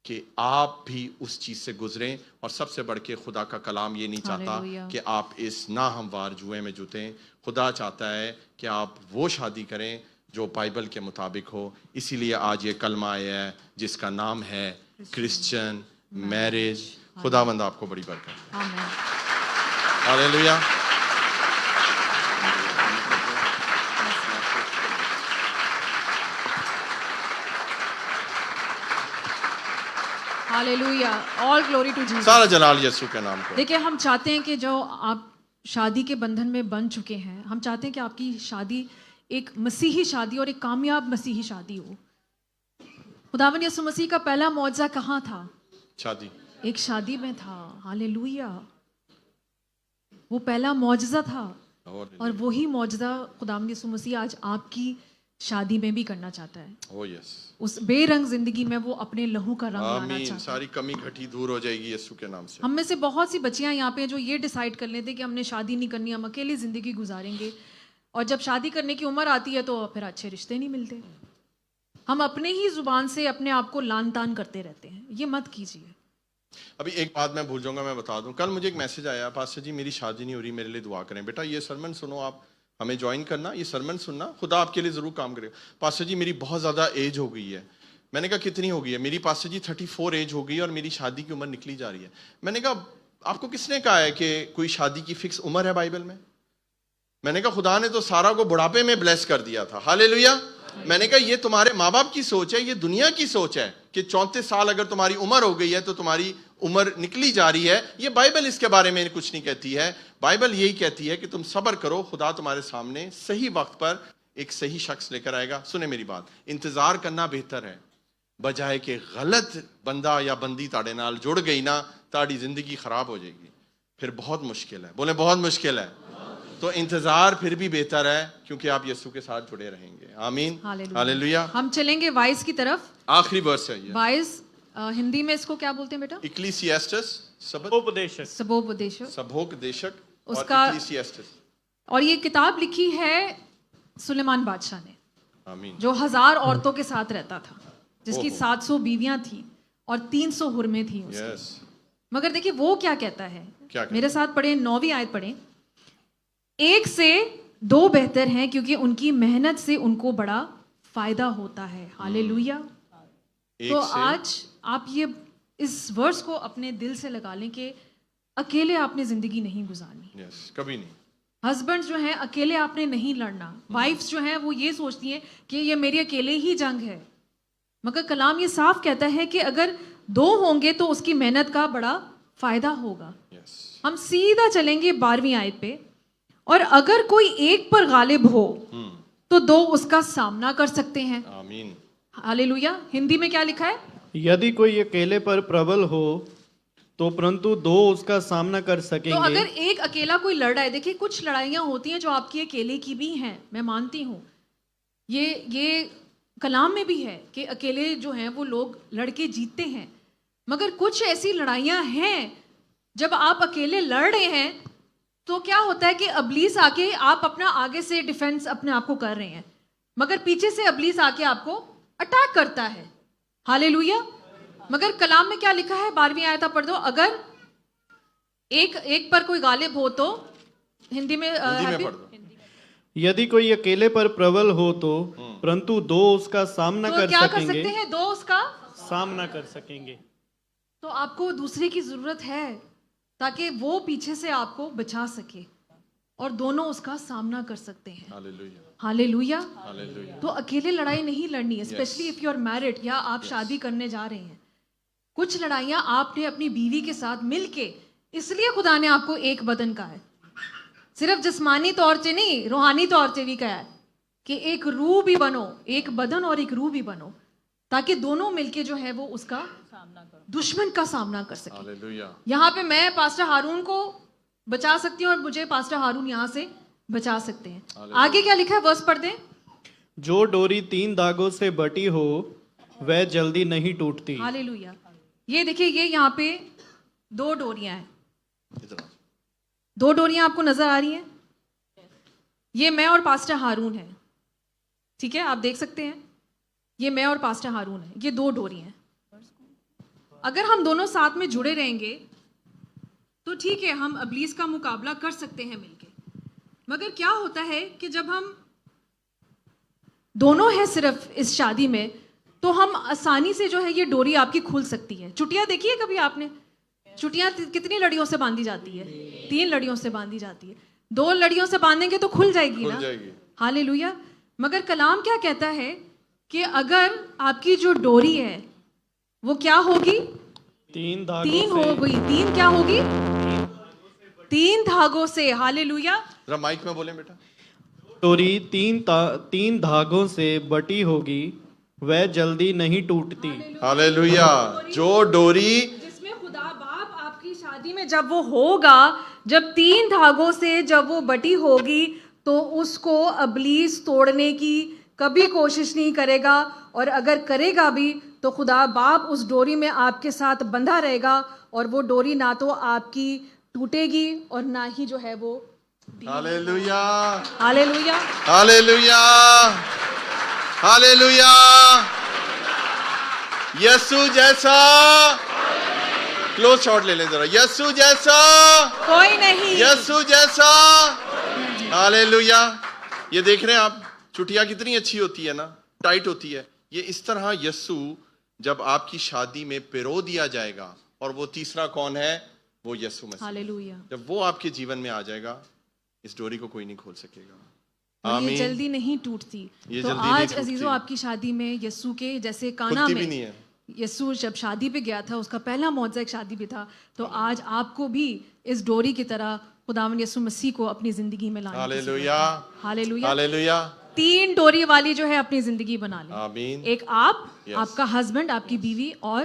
کہ آپ بھی اس چیز سے گزریں. اور سب سے بڑھ کے خدا کا کلام یہ نہیں چاہتا کہ آپ اس ناہموار جوئے میں جوتیں. خدا چاہتا ہے کہ آپ وہ شادی کریں جو بائبل کے مطابق ہو. اسی لیے آج یہ کلمہ آیا ہے جس کا نام ہے کرسچن میرج. خداوند آپ کو بڑی برکت. ہاللیلویا. ہاللیلویا. آل گلوری ٹو جیسس. سارا جلال یسوع کے نام کو. دیکھیں, ہم چاہتے ہیں کہ جو آپ شادی کے بندھن میں بن چکے ہیں, ہم چاہتے ہیں کہ آپ کی شادی ایک مسیحی شادی اور ایک کامیاب مسیحی شادی ہو. خداوند یسوع مسیح کا پہلا معجزہ کہاں تھا؟ شادی. ایک شادی میں تھا. ہاللیلویا. وہ پہلا معجزہ تھا, اور وہی معجزہ خداوند یسوع مسیح آج آپ کی شادی میں بھی کرنا چاہتا ہے. اس بے رنگ زندگی میں وہ اپنے لہو کا رنگ لانا چاہتا ہے. ساری کمی گھٹی دور ہو جائے گی یسوع کے نام سے. ہم میں سے بہت سی بچیاں یہاں پہ جو یہ ڈیسائیڈ کر لیتے کہ ہم نے شادی نہیں کرنی, ہم اکیلی زندگی گزاریں گے, اور جب شادی کرنے کی عمر آتی ہے تو پھر اچھے رشتے نہیں ملتے. ہم اپنے ہی زبان سے اپنے آپ کو لان تان کرتے رہتے ہیں. یہ مت کیجیے. ابھی ایک بات میں بھول جاؤں گا, میں بتا دوں. کل مجھے ایک میسج آیا, پاسٹر جی میری شادی نہیں ہو رہی, میرے لیے دعا کریں. بیٹا یہ سرمن سنو, آپ ہمیں جوائن کرنا, یہ سرمن سننا, خدا آپ کے لیے ضرور کام کرے. پاسٹر جی میری بہت زیادہ ایج ہو گئی ہے. میں نے کہا کتنی ہو گئی ہے؟ میری پاسٹر جی 34 ایج ہو گئی اور میری شادی کی عمر نکلی جا رہی ہے. میں نے کہا آپ کو کس نے کہا ہے کہ کوئی شادی کی فکس عمر ہے بائبل میں؟ میں نے کہا خدا نے تو سارا کو بڑھاپے میں بلیس کر دیا تھا. ہاللیلویا. میں نے کہا یہ تمہارے ماں باپ کی سوچ ہے, یہ دنیا کی سوچ ہے کہ 34 سال اگر تمہاری عمر ہو گئی ہے تو تمہاری عمر نکلی جا رہی ہے. یہ بائبل اس کے بارے میں کچھ نہیں کہتی ہے. بائبل یہی کہتی ہے کہ تم صبر کرو, خدا تمہارے سامنے صحیح وقت پر ایک صحیح شخص لے کر آئے گا. سنیں میری بات, انتظار کرنا بہتر ہے بجائے کہ غلط بندہ یا بندی تاڑے نال جڑ گئی نا, تاڑی زندگی خراب ہو جائے گی. پھر بہت مشکل ہے. بولیں بہت مشکل ہے. تو انتظار پھر بھی بہتر ہے کیونکہ آپ یسوع کے ساتھ جڑے رہیں گے. آمین. ہاللویہ. ہم چلیں گے وائس کی طرف. آخری ورس ہے یہ. وائس ہندی میں اس کو کیا بولتے ہیں بیٹا؟ اکلیسیاسٹس. سبوپدیشک. سبوپدیشک اس اور کا اکلیسیاسٹس. اور یہ کتاب لکھی ہے سلیمان بادشاہ نے، آمین. جو 1000 عورتوں کے ساتھ رہتا تھا، جس کی 700 بیویاں تھیں اور 300 حرمیں تھیں اس کی. یس. مگر دیکھیے وہ کیا کہتا ہے. کیا کہتا میرے ساتھ پڑھیں 9ویں آیت پڑھیں. 1 سے 2 بہتر ہیں کیونکہ ان کی محنت سے ان کو بڑا فائدہ ہوتا ہے. ہاللویہ. تو آج آپ یہ اس ورس کو اپنے دل سے لگا لیں کہ اکیلے آپ نے زندگی نہیں گزارنی. یس. کبھی نہیں. ہسبینڈ جو ہیں اکیلے آپ نے نہیں لڑنا. وائفس جو ہیں وہ یہ سوچتی ہیں کہ یہ میری اکیلے ہی جنگ ہے. مگر کلام یہ صاف کہتا ہے کہ اگر 2 ہوں گے تو اس کی محنت کا بڑا فائدہ ہوگا. یس. ہم سیدھا چلیں گے 12ویں آیت پہ. اور اگر کوئی ایک پر غالب ہو تو 2 اس کا سامنا کر سکتے ہیں. آمین. ہاللویہ. ہندی میں کیا لکھا ہے؟ یدی کوئی اکیلے پر پربل ہو تو پرنتو 2 اس کا سامنا کر سکیں تو گے. اگر ایک اکیلا کوئی لڑ رہا ہے، دیکھیے کچھ لڑائیاں ہوتی ہیں جو آپ کی اکیلے کی بھی ہیں، میں مانتی ہوں. یہ کلام میں بھی ہے کہ اکیلے جو ہیں وہ لوگ لڑ کے جیتتے ہیں. مگر کچھ ایسی لڑائیاں ہیں جب آپ اکیلے لڑ رہے ہیں تو کیا ہوتا ہے کہ ابلیس آ کے آپ اپنا آگے سے ڈیفینس اپنے آپ کو کر رہے ہیں، مگر پیچھے سے ابلیس آ کے آپ کو اٹیک کرتا ہے. ہاللویہ. مگر کلام میں کیا لکھا ہے؟ 12ویں آیت پڑھ دو. اگر ایک پر کوئی غالب ہو تو ہندی میں پڑھ دو. یدی کوئی اکیلے پر پربل ہو تو پرنتو 2 اس کا سامنا تو کر کیا کر سکیں سکتے گے. ہیں؟ 2 اس کا سامنا کر سکیں گے. تو آپ کو دوسرے کی ضرورت ہے تاکہ وہ پیچھے سے آپ کو بچا سکے اور دونوں اس کا سامنا کر سکتے ہیں. ہاللویہ. ہاللویہ. ہاللویہ. تو اکیلے لڑائی نہیں لڑنی ہے، especially if you are married یا آپ شادی کرنے جا رہے ہیں. کچھ لڑائیاں آپ نے اپنی بیوی کے ساتھ مل کے، اس لیے خدا نے آپ کو ایک بدن کا ہے، صرف جسمانی طور سے نہیں، روحانی طور سے بھی کہا ہے کہ ایک روح بھی بنو، ایک بدن اور ایک روح بھی بنو، تاکہ دونوں مل کے جو ہے وہ اس کا دشمن کا سامنا کر سکیں. ہاللویہ. یہاں پہ میں پاسٹر ہارون کو بچا سکتی ہوں اور مجھے پاسٹر ہارون یہاں سے بچا سکتے ہیں. آگے کیا لکھا ہے؟ ورس پڑھ دیں. جو ڈوری 3 دھاگوں سے بٹی ہو وہ جلدی نہیں ٹوٹتی. ہاللویہ. یہ دیکھیے، یہ یہاں پہ 2 ڈوریاں ہیں. ادھر. 2 ڈوریاں آپ کو نظر آ رہی ہیں؟ یہ میں اور پاسٹر ہارون ہیں. ٹھیک ہے، آپ دیکھ سکتے ہیں، یہ میں اور پاسٹر ہارون ہیں. یہ 2 ڈوری ہیں. اگر ہم دونوں ساتھ میں جڑے رہیں گے تو ٹھیک ہے، ہم ابلیس کا مقابلہ کر سکتے ہیں مل کے. مگر کیا ہوتا ہے کہ جب ہم دونوں ہیں صرف اس شادی میں تو ہم آسانی سے جو ہے یہ ڈوری آپ کی کھل سکتی ہے. چٹیاں دیکھی ہے کبھی آپ نے؟ چٹیاں کتنی لڑیوں سے باندھی جاتی ہے؟ 3 لڑیوں سے باندھی جاتی ہے. 2 لڑیوں سے باندھیں گے تو کھل جائے گی نا. ہاللویہ. مگر کلام کیا کہتا ہے کہ اگر آپ کی جو ڈوری ہے وہ کیا ہوگی؟ 3 ہو گئی. 3 کیا ہوگی؟ 3 دھاگوں سے. ہاللویہ. ذرا مائک میں بولیں بیٹا. ڈوری 3 دھاگوں سے بٹی ہوگی وہ جلدی نہیں ٹوٹتی. ہاللویہ. جو ڈوری جس میں خدا باپ آپ کی شادی میں جب وہ ہوگا، جب 3 دھاگوں سے جب وہ بٹی ہوگی تو اس کو ابلیس توڑنے کی کبھی کوشش نہیں کرے گا، اور اگر کرے گا بھی تو خدا باپ اس ڈوری میں آپ کے ساتھ بندھا رہے گا، اور وہ ڈوری نہ تو آپ کی ٹوٹے گی اور نہ ہی جو ہے وہ. ہاللویہ. ہاللویہ. ہاللویہ. ہاللویہ. یسوع جیسا. کلوز شاٹ لے لیں ذرا. یسوع جیسا کوئی نہیں. یسوع جیسا. ہاللویہ. یہ دیکھ رہے ہیں آپ، چٹیاں کتنی اچھی ہوتی ہے نا، ٹائٹ ہوتی ہے. یہ اس طرح یسوع جب آپ کی شادی میں پرو دیا جائے گا، اور وہ تیسرا کون ہے؟ وہ یسوع مسیح. ہاللویہ. جب وہ آپ کے جیون میں آ جائے گا، اس ڈوری کو کوئی نہیں کھول سکے گا. اور یہ جلدی نہیں ٹوٹتی. تو آج عزیزو آپ کی شادی میں یسوع کے جیسے کانا بھی میں نہیں ہے. یسوع جب شادی پہ گیا تھا، اس کا پہلا معجزہ ایک شادی بھی تھا. تو آج آپ کو بھی اس ڈوری کی طرح خداوند یسوع مسیح کو اپنی زندگی میں لانا. ہاللویہ. ہاللویہ. ہاللویہ. 3 ڈوری والی جو ہے اپنی زندگی بنا لیں. آمین. ایک آپ کا ہسبینڈ، آپ کی بیوی، اور